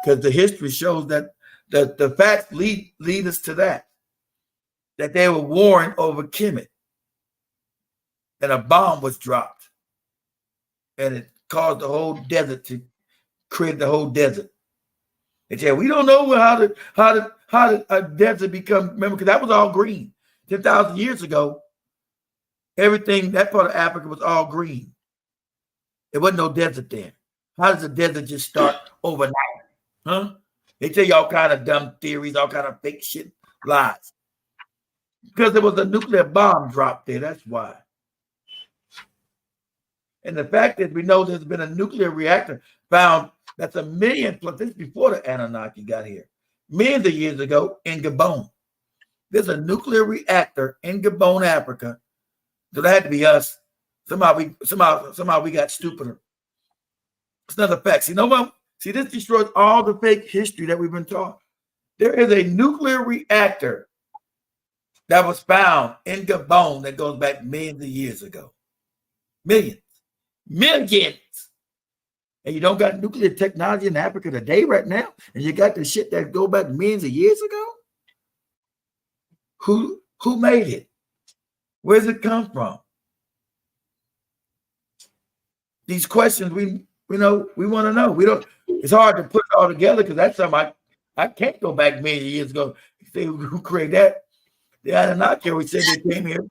Because the history shows that the facts lead us to that they were warring over Kemet. And a bomb was dropped. And it caused the whole desert to create the whole desert. They said, we don't know how did a desert become, remember, because that was all green. 10,000 years ago, everything, that part of Africa was all green. There wasn't no desert there. How does the desert just start overnight? Huh? They tell you all kind of dumb theories, all kind of fake shit, lies. Because there was a nuclear bomb dropped there, that's why. And the fact is, we know there's been a nuclear reactor found that's 1 million plus, this is before the Anunnaki got here, millions of years ago in Gabon. There's a nuclear reactor in Gabon, Africa. So that had to be us. Somehow we got stupider. It's another fact. See, see, this destroys all the fake history that we've been taught. There is a nuclear reactor that was found in Gabon that goes back millions of years ago. Millions. And you don't got nuclear technology in Africa today right now, and you got the shit that go back millions of years ago? Who made it? Where's it come from? These questions we want to know. We don't. It's hard to put it all together because that's something I can't go back millions of years ago. Say who created that? The Anunnaki, we said they came here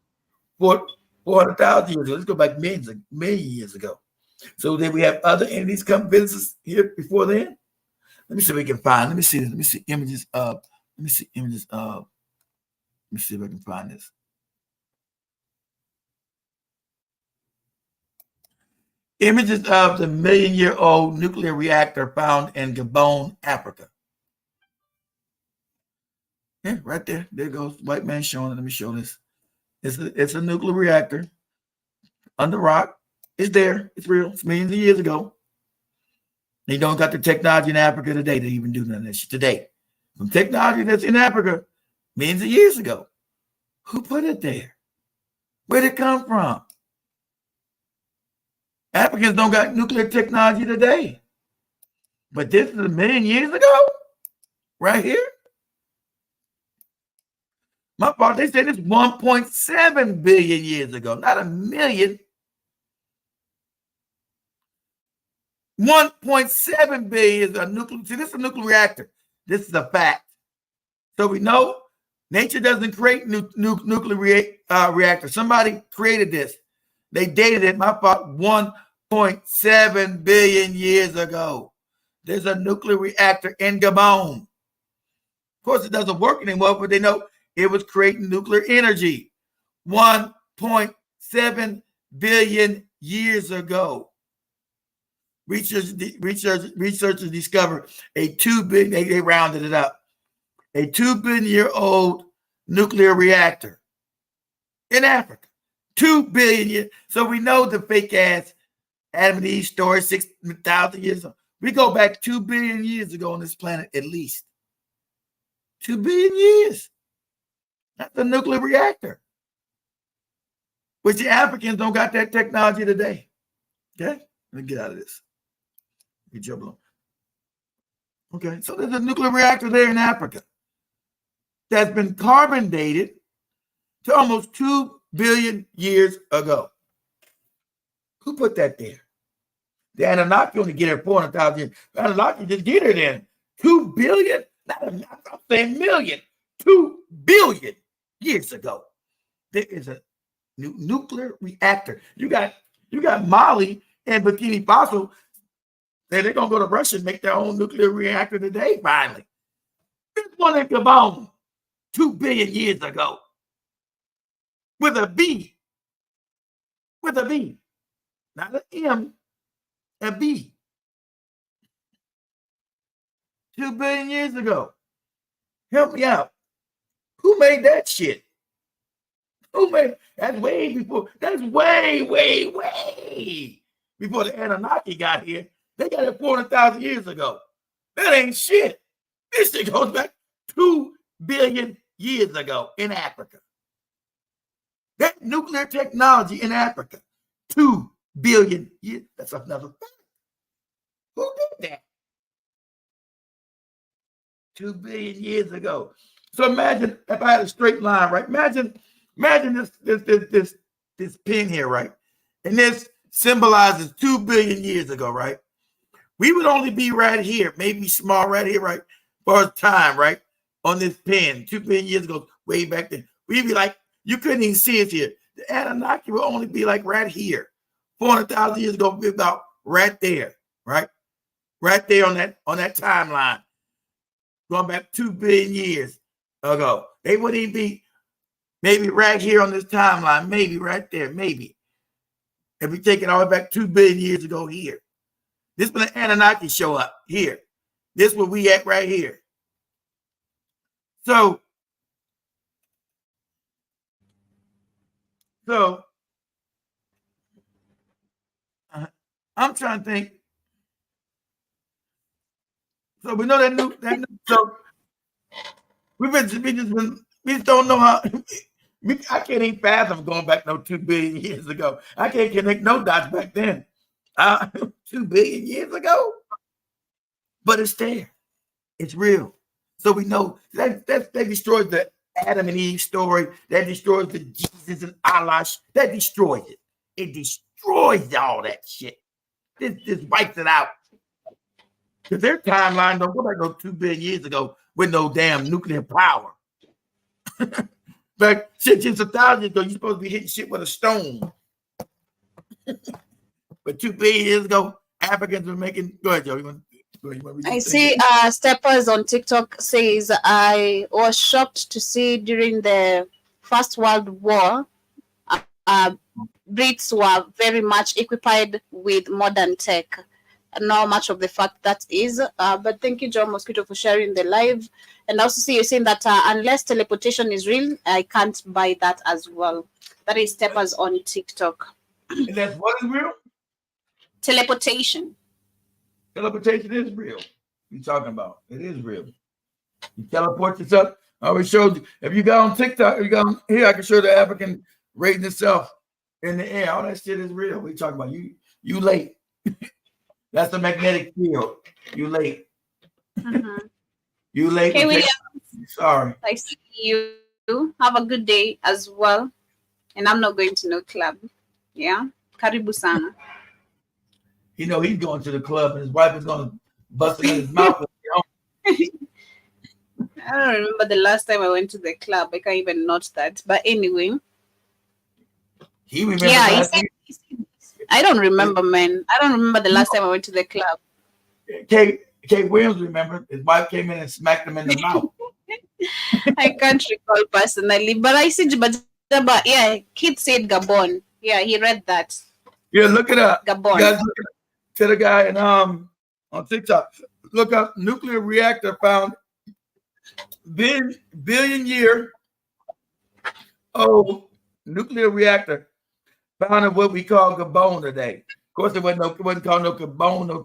400,000 years ago. Let's go back million years ago. So then we have other entities come visit us here before then. Let me see if we can find. Let me see images of. Let me see if I can find this. Images of the 1 million-year-old nuclear reactor found in Gabon, Africa. Yeah, right there. There goes white man showing it. Let me show this. It's a nuclear reactor under rock. It's there. It's real. It's millions of years ago. They don't got the technology in Africa today to even do none of this shit today. Some technology that's in Africa millions of years ago. Who put it there? Where did it come from? Africans don't got nuclear technology today. But this is 1 million years ago? Right here? My fault, they said it's 1.7 billion years ago, not 1 million. 1.7 billion is a nuclear. See, this is a nuclear reactor. This is a fact. So we know nature doesn't create nuclear reactors. Somebody created this. They dated it, my fault, 1.7 billion years ago. There's a nuclear reactor in Gabon. Of course, it doesn't work anymore, but they know it was creating nuclear energy 1.7 billion years ago. Researchers discovered a 2 billion, they rounded it up, a 2 billion-year-old nuclear reactor in Africa. 2 billion years. So we know the fake ass Adam and Eve story 6,000 years ago. We go back 2 billion years ago on this planet at least. 2 billion years. That's a nuclear reactor. But the Africans don't got that technology today. Okay? Let me get out of this. Let me jump on. Okay, so there's a nuclear reactor there in Africa that's been carbon dated to almost 2 billion years ago. Who put that there? The Anunnaki only get her 400,000 years. The Anunnaki just get her then. 2 billion? I'm saying million. 2 billion years ago. There is a nuclear reactor. You got Mali and Burkina Faso. They're going to go to Russia and make their own nuclear reactor today, finally. This one in Gabon 2 billion years ago. With a B. With a B. Not an M, a B. 2 billion years ago. Help me out. Who made that shit? Who made that's way before, that's way before the Anunnaki got here. They got it 400,000 years ago. That ain't shit. This shit goes back 2 billion years ago in Africa. That nuclear technology in Africa, 2 billion years. That's another fact. Who did that? 2 billion years ago. So imagine if I had a straight line, right? Imagine this pin here, right? And this symbolizes 2 billion years ago, right? We would only be right here, maybe small right here, right? For a time, right? On this pin, 2 billion years ago, way back then. We'd be like, you couldn't even see us here. The Anunnaki would only be like right here. 400,000 years ago, be about right there, right? Right there on that timeline. Going back 2 billion years ago. They wouldn't even be maybe right here on this timeline, maybe right there, maybe. If we take it all the way back 2 billion years ago here. This when the Anunnaki show up here. This where we at right here. So I'm trying to think. So we know that so we just don't know how. I can't even fathom going back no 2 billion years ago. I can't connect no dots back then. 2 billion years ago, but it's there. It's real. So we know that destroys the Adam and Eve story. That destroys the Jesus and Allah. That destroys it. It destroys all that shit. This wipes it out. Because their timeline don't go back no 2 billion years ago with no damn nuclear power. But shit, just 1,000 years ago, you're supposed to be hitting shit with a stone. But 2 billion years ago, Africans were making. Go ahead, Joe. I see Steppers on TikTok says, I was shocked to see during the First World War, Brits were very much equipped with modern tech. I know much of the fact that is, but thank you, John Mosquito, for sharing the live. And also see you saying that unless teleportation is real, I can't buy that as well. That is Steppers on TikTok. And that's what is real? Teleportation. Teleportation is real. You're talking about it is real. You teleport yourself. I always showed you. If you got on TikTok, you got on here, I can show the African raising itself in the air. All that shit is real. We talking about you late. That's the magnetic field. You late. Mm-hmm. You late. Okay, William. Sorry. I see you. Have a good day as well. And I'm not going to no club. Yeah. Karibu sana. You know he's going to the club and his wife is going to bust him in his mouth. I don't remember the last time I went to the club. I can't even note that. But anyway. He remembers. Yeah, I don't remember, man. I don't remember the last time I went to the club. Kate Williams remembered. His wife came in and smacked him in the mouth. I can't recall personally, but I see but yeah, Kid said Gabon. Yeah, he read that. Yeah, look it up. Gabon. You guys look to the guy and on TikTok. Look up nuclear reactor found billion year old nuclear reactor found in what we call Gabon today. Of course, it wasn't called no Gabon no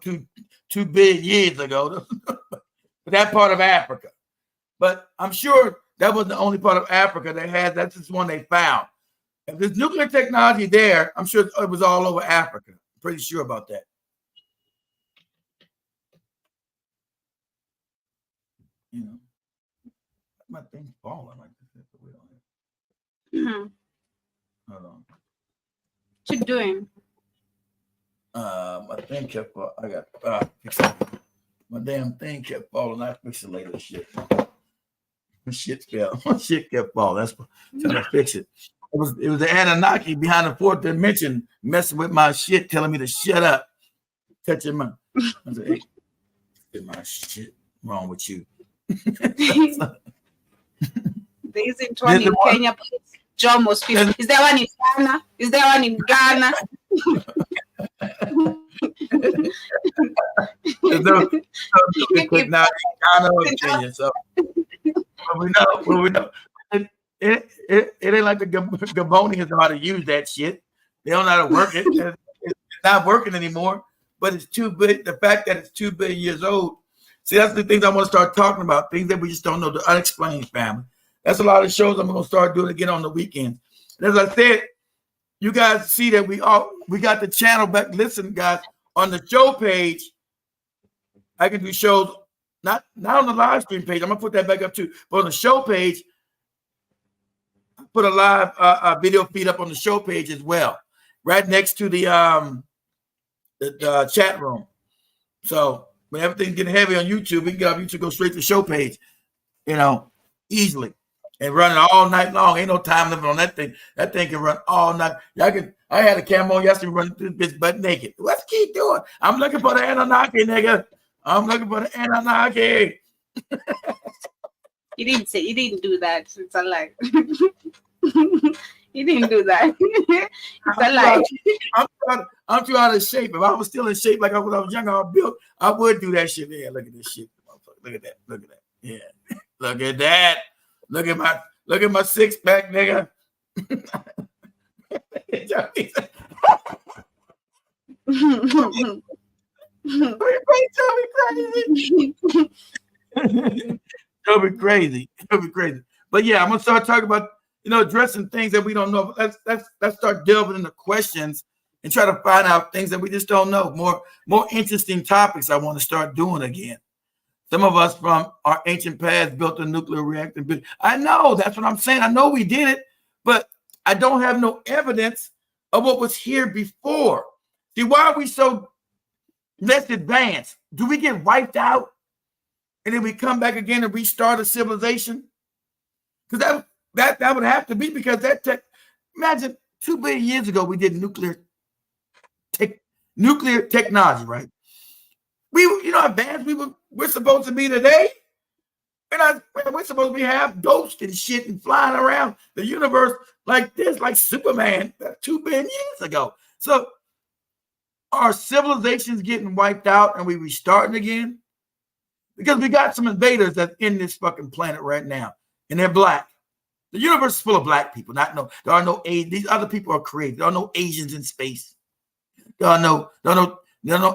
2 billion years ago, but that part of Africa. But I'm sure that wasn't the only part of Africa they had. That's just one they found. If there's nuclear technology there, I'm sure it was all over Africa. I'm pretty sure about that. You know, my thing's falling like this. Hold on. What you doing? My thing kept. I got. My damn thing kept falling. I fixed it later. Shit. My shit fell. My shit kept falling. That's trying to fix it. It was the Anunnaki behind the fourth dimension messing with my shit, telling me to shut up, touching my. I said, hey, get my shit wrong with you. There's one in Kenya. Jomos people. Is there one in Ghana? Is there one in Ghana? There's no quick now in Ghana or Kenya. So we know. It ain't like the Gabonians know how to use that shit. They don't know how to work it. It's not working anymore. But it's too big. The fact that it's 2 billion years old. See, that's the things I want to start talking about. Things that we just don't know. The unexplained family. That's a lot of shows I'm going to start doing again on the weekends. And as I said, you guys see that we got the channel back. Listen, guys, on the show page, I can do shows not on the live stream page. I'm gonna put that back up too. But on the show page, I put a live video feed up on the show page as well, right next to the chat room. So when everything's getting heavy on YouTube, we can get off YouTube, go straight to the show page, easily. And running all night long. Ain't no time limit on that thing. That thing can run all night. I had a camera on yesterday running through this bitch butt naked. Let's keep doing. I'm looking for the Anunnaki, nigga. I'm looking for the Anunnaki. You didn't do that. It's a lie. You didn't do that. It's a lie. I'm too out of shape. If I was still in shape like when I was younger, I would do that shit. Yeah, look at this shit. Look at that. Look at that. Yeah. Look at that. Look at my 6-pack, nigga. It'll be crazy. But yeah, I'm gonna start talking about addressing things that we don't know. Let's start delving into questions and try to find out things that we just don't know. More interesting topics I want to start doing again. Some of us from our ancient past built a nuclear reactor. I know, that's what I'm saying. I know we did it, but I don't have no evidence of what was here before. See, why are we so less advanced? Do we get wiped out and then we come back again and restart a civilization? Because that would have to be because imagine 2 billion years ago we did nuclear technology, right? How advanced we're supposed to be today. We're supposed to be half ghosts and shit and flying around the universe like this, like Superman 2 billion years ago. So are civilizations getting wiped out and we restarting again? Because we got some invaders that's in this fucking planet right now, and they're black. The universe is full of black people. There are no these other people are created. There are no Asians in space. There are no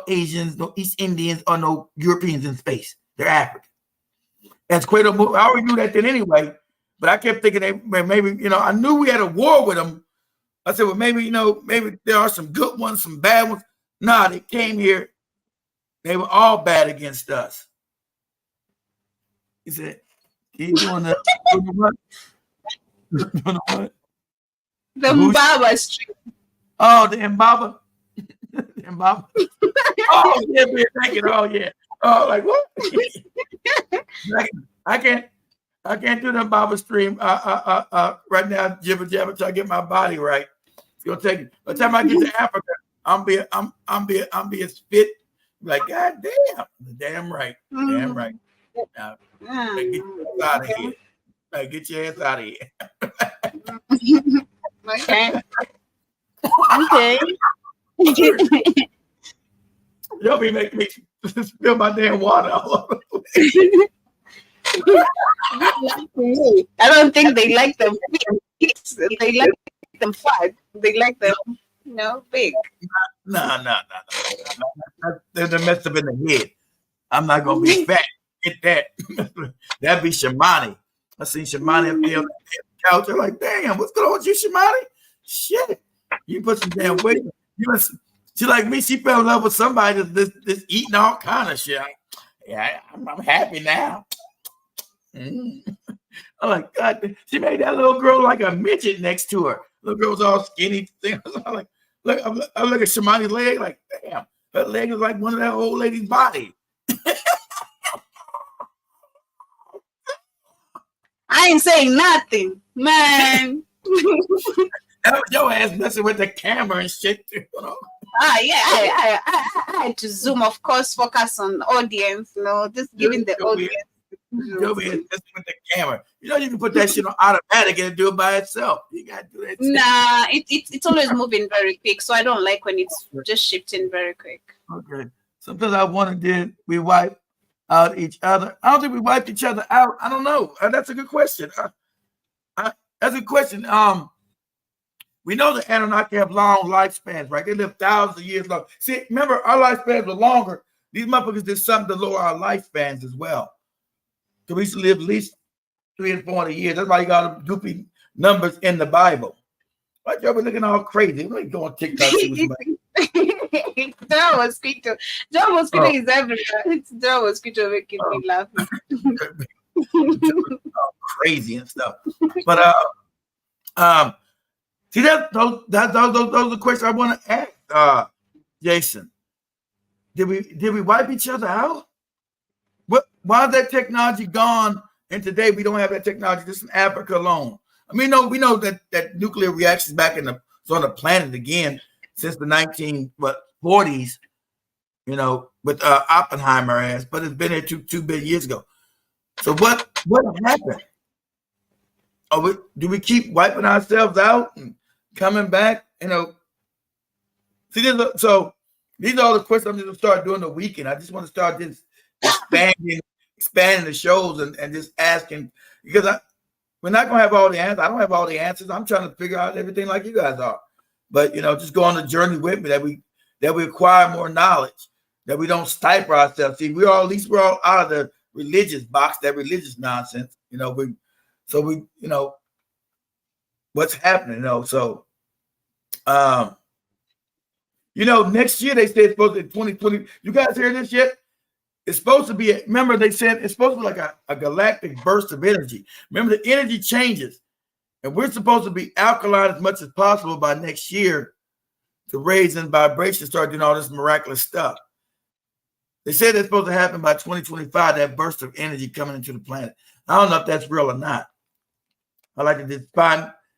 Asians, no East Indians, or no Europeans in space. They're African. And Cueto, I already knew that then anyway, but I kept thinking maybe, I knew we had a war with them. I said, well, maybe there are some good ones, some bad ones. Nah, they came here. They were all bad against us. He said, keep doing that. What? The Mbaba Street. Oh, the Mbaba. Oh, yeah, we're thinking. Oh, yeah. Oh, like what? I can't do the Mbaba stream right now. Jibber jabber till I get my body right. It's gonna take it. By the time I get to Africa, I'm be as fit. Like, God damn, damn right. Now, get your ass out of here. Get your ass out of here. Okay. Y'all be making me spill my damn water all over. I don't think they like them. They like them fat. They like them, big. No. They're messed up in the head. I'm not gonna be fat. Get that. That'd be Shamani. I seen Shamani up there on the couch. They're like, damn, what's going on with you, Shamani? shit, you put some damn weight. She like me. She fell in love with somebody that's eating all kind of shit. Yeah, I'm happy now. I'm like, God, she made that little girl like a midget next to her. Little girl was all skinny. I'm like, look, I look at Shimani's leg, like, damn, her leg is like one of that old lady's body. I ain't saying nothing, man. That was your ass messing with the camera and shit, you know. Yeah, I had to zoom, of course, focus on audience, just giving the audience. Joby is messing with the camera. You know, you can put that shit on automatic and do it by itself. You got to do that shit. Nah, it's always moving very quick, so I don't like when it's just shifting very quick. Okay. Sometimes I wonder, did we wipe out each other? I don't think we wiped each other out. I don't know. That's a good question. That's a question. We know the Anunnaki have long lifespans, right? They live thousands of years long. See, remember, our lifespans were longer. These motherfuckers did something to lower our lifespans as well. So we used to live at least 3 and 400 years. That's why you got them goofy numbers in the Bible. Why y'all be looking all crazy? We ain't going TikTok. Joe Mosquito is everywhere. It's Joe Mosquito making me laugh. Crazy and stuff. But see, those are the questions I want to ask, Jason. Did we wipe each other out? Why is that technology gone? And today we don't have that technology. Just in Africa alone. I mean, we know that nuclear reactions back on the planet again since the 1940s. You know, with Oppenheimer ass, but it's been here 2 billion years ago. So what happened? Do we keep wiping ourselves out and coming back? You know, see, so these are all the questions I'm just gonna start doing the weekend. I just want to start just expanding the shows and just asking, because we're not gonna have all the answers. I don't have all the answers. I'm trying to figure out everything like you guys are. But just go on the journey with me that we acquire more knowledge, that we don't stifle ourselves. See, we're all out of the religious box, that religious nonsense. What's happening, So next year they say it's supposed to be 2020. You guys hear this yet? It's supposed to be, remember they said it's supposed to be like a galactic burst of energy. Remember, the energy changes, and we're supposed to be alkaline as much as possible by next year to raise in vibration, start doing all this miraculous stuff. They said it's supposed to happen by 2025, that burst of energy coming into the planet. I don't know if that's real or not. I like to just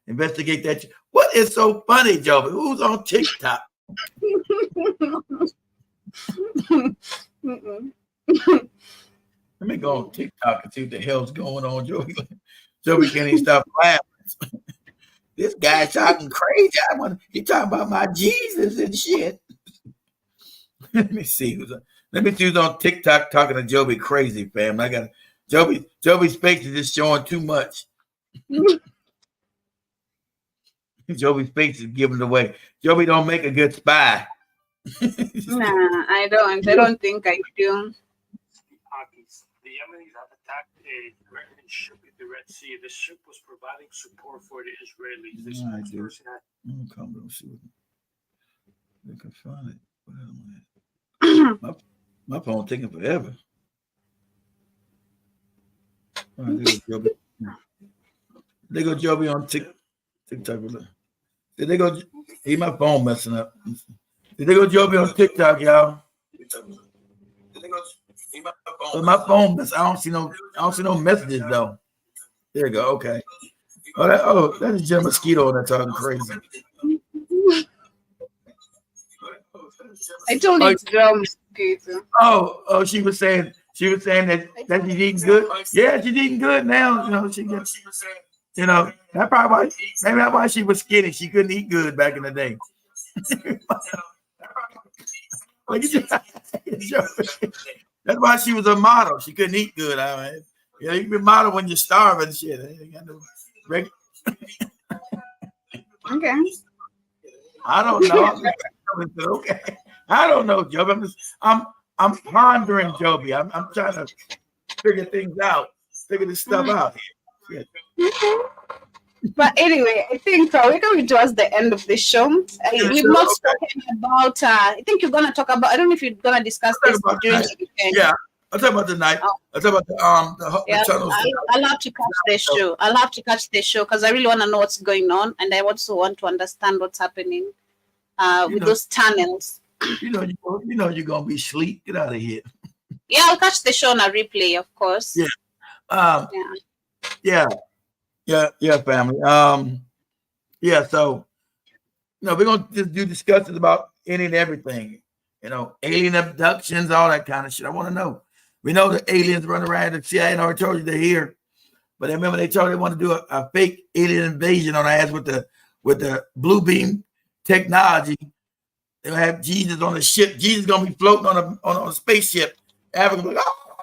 investigate that. What is so funny, Joby? Who's on TikTok? Let me go on TikTok and see what the hell's going on, Joby. Joby can't even stop laughing. This guy's talking crazy. He talking about my Jesus and shit. Let me see who's on TikTok talking to Joby crazy, fam. I got Joby's face is just showing too much. Joby's face is giving it away. Joby don't make a good spy. Nah, I don't. I don't think I do. The Yemenis have attacked a threatening ship in the Red Sea. The ship was providing support for the Israelis. The spokesperson had come to see what I can find it. My phone taking forever. All right, they go Joby on TikTok. Did they go? My phone messing up. Did they go Joby on TikTok, y'all? My phone mess. I don't see no messages though. There you go. Okay. That is Jim Mosquito that's talking crazy. I told you Joe Mosquito. Oh, she was saying that she's eating good. Yeah, she's eating good now. She gets. That's probably why she was skinny. She couldn't eat good back in the day. That's why she was a model. She couldn't eat good. You can be a model when you're starving. Shit. Okay. I don't know. Okay. I don't know, Joby. I'm pondering, Joby. I'm trying to figure things out. Figure this stuff out here. But anyway, I think we're coming towards the end of the show. We've not spoken about. I think you're gonna talk about. I don't know if you're gonna discuss this during the weekend. Yeah, I'll talk about the night. Oh. I'll talk about the tunnels. I'll have to catch the show. I'll have to catch the show because I really want to know what's going on, and I also want to understand what's happening with those tunnels. You know you're gonna be asleep. Get out of here. Yeah, I'll catch the show on a replay, of course. Yeah. Yeah, family. Yeah, so we're gonna just do discussions about any and everything. Alien abductions, all that kind of shit. I want to know. We know the aliens run around the CIA. I already told you they're here, but I remember they told they want to do a fake alien invasion on our ass with the blue beam technology. They'll have Jesus on the ship. Jesus gonna be floating on a spaceship. Africa like, oh,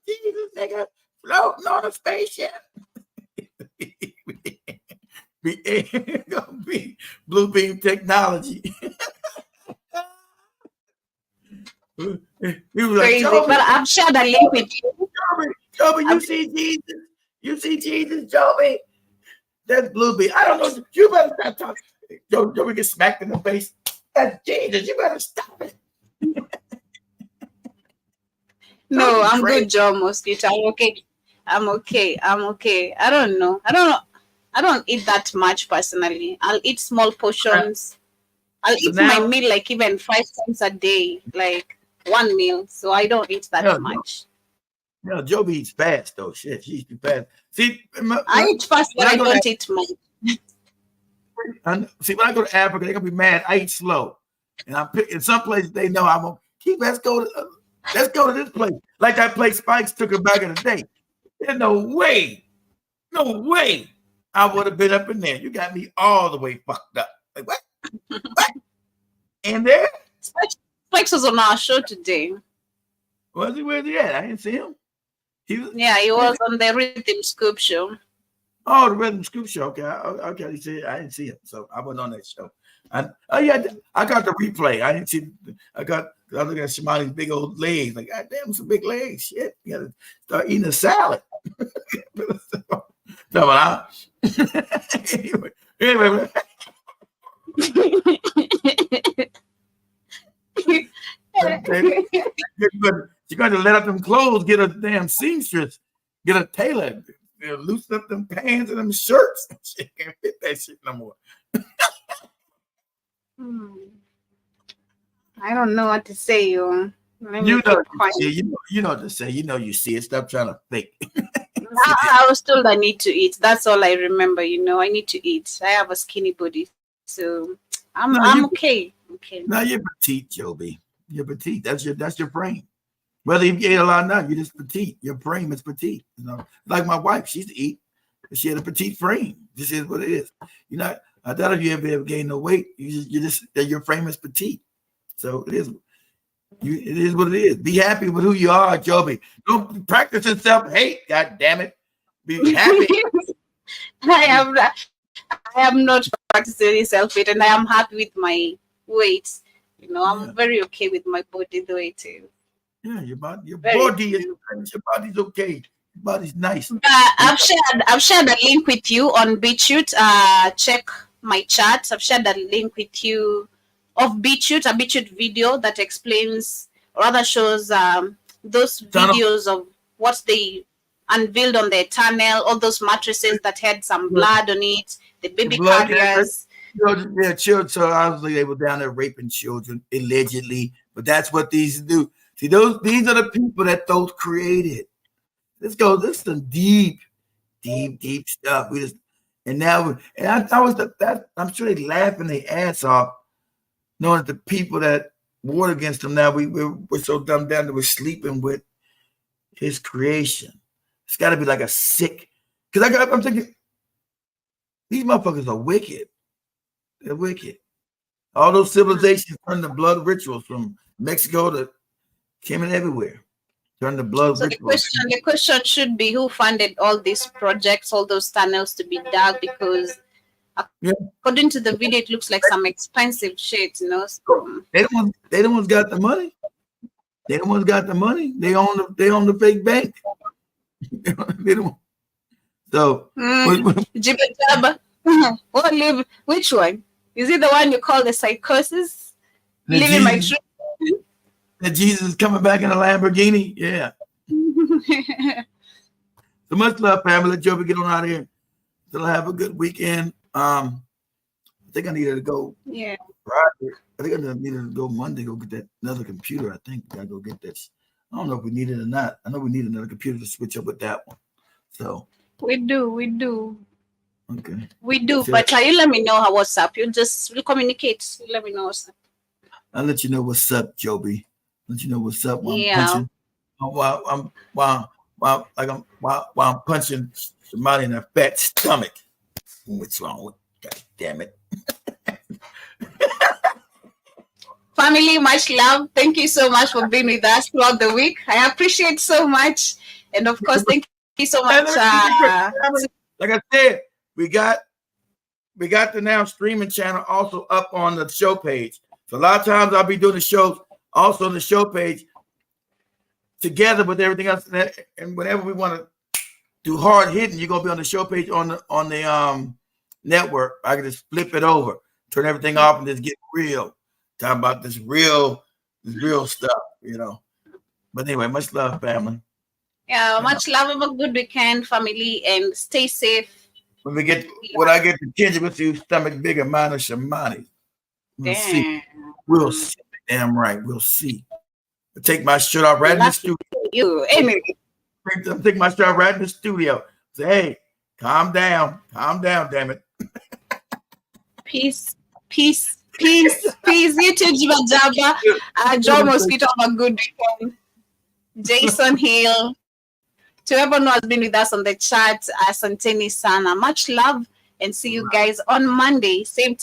Jesus, nigga, floating on a spaceship. Gonna be blue beam technology. He was crazy, like, but I'm sure the link with you. Joby, you see Jesus? You see Jesus, Joby? That's blue beam. I don't know. You better stop talking. Joby get smacked in the face. That's Jesus. You better stop it. No, I'm good, Joe Mosquito. I'm okay. I don't know. I don't eat that much personally. I'll eat small portions. I'll eat my meal like even 5 times a day, like one meal. So I don't eat that much. Joby eats fast though. Shit, she eats too fast. See, I eat fast, but I don't eat much. See, when I go to Africa, they're gonna be mad. I eat slow, and I'm in some places they know I'm gonna keep. Let's go to this place. Like that place Spikes took her back in the day. There's no way I would have been up in there. You got me all the way fucked up. Like what? What? And there? Spikes was on our show today. Was he? Where's he at? I didn't see him. He was on the Rhythm Scoop show. Oh, the Rhythm Scoop show. Okay, okay. I didn't see him, so I wasn't on that show. I got the replay. I didn't see. I was looking at Shimani's big old legs. Like, God damn, some big legs. Shit, you gotta start eating a salad. No, but anyway. You're going to let up them clothes, get a damn seamstress, get a tailor, loosen up them pants and them shirts. She can't fit that shit no more. I don't know what to say, you. You know what to say. You see it. Stop trying to fake. I was told I need to eat. That's all I remember. I need to eat. I have a skinny body, so I'm okay. Okay. No, you're petite, Joby. You're petite. That's your brain. Whether you ate a lot or not, you're just petite. Your brain is petite. Like my wife, she used to eat. She had a petite frame. This is what it is. I doubt if you ever gained no weight. Your frame is petite. So it is. It is what it is. Be happy with who you are, Joby. Don't practice self-hate. God damn it. Be happy. I am not practicing self-hate, and I am happy with my weight. I'm very okay with my body the way it is. Yeah, your body's okay. Your body's nice. I've shared a link with you on BitChute. Check my chat. I've shared a link with you of BitChute, a BitChute video that explains or rather shows those videos of what they unveiled on their tunnel, all those mattresses that had some blood on it, the baby carriers. Yeah, children. So obviously they were down there raping children allegedly, but that's what these do. See, these are the people that those created. This is some deep stuff. I'm sure they laughing their ass off, knowing that the people that warred against them now we're so dumbed down that we're sleeping with his creation. It's got to be like a sick. Because I'm thinking these motherfuckers are wicked. They're wicked. All those civilizations turned to blood rituals from Mexico to came in everywhere. Turned to blood rituals. The question should be who funded all these projects, all those tunnels to be dug, because according to the video, it looks like some expensive shit, They don't got the money. They the ones got the money. They own the fake bank. They don't. So Jibba Jabba. What live? Which one? Is it the one you call the psychosis? Living my truth. That Jesus is coming back in a Lamborghini. Yeah. So much love, family. Let Joby get on out of here. Still have a good weekend. I think I needed to go. Yeah. Friday. I think I needed to go Monday. Go get that another computer. I think I gotta go get this. I don't know if we need it or not. I know we need another computer to switch up with that one. So we do. Okay. We do, but you let me know how what's up. We'll communicate. You let me know what's up. I'll let you know what's up, Joby. Let you know what's up while Yeah. I'm punching while I'm punching somebody in a fat stomach. What's wrong with? God damn it. Family, much love. Thank you so much for being with us throughout the week. I appreciate so much, and of course, thank you so much. Like I said, we got the now streaming channel also up on the show page. So a lot of times I'll be doing the shows also on the show page together with everything else. And whenever we want to do hard hitting, you're gonna be on the show page on the network. I can just flip it over, turn everything off, and just get real. Talking about this real stuff, you know. But anyway, much love, family. Yeah, much love. Have a good weekend, family, and stay safe. When I get to Kendra with you, stomach bigger, mine or Shamani. We'll see. We'll see. Damn right. We'll see. I'll take my shirt off right in the studio. I'm taking my shirt off right in the studio. Say, hey, calm down. Calm down, damn it. Peace. You too, Jibba Jabba. Joe Mosquito, have a good weekend. Jason Hill. To everyone who has been with us on the chat, Asanteni Sana. Much love, and see you guys on Monday. Same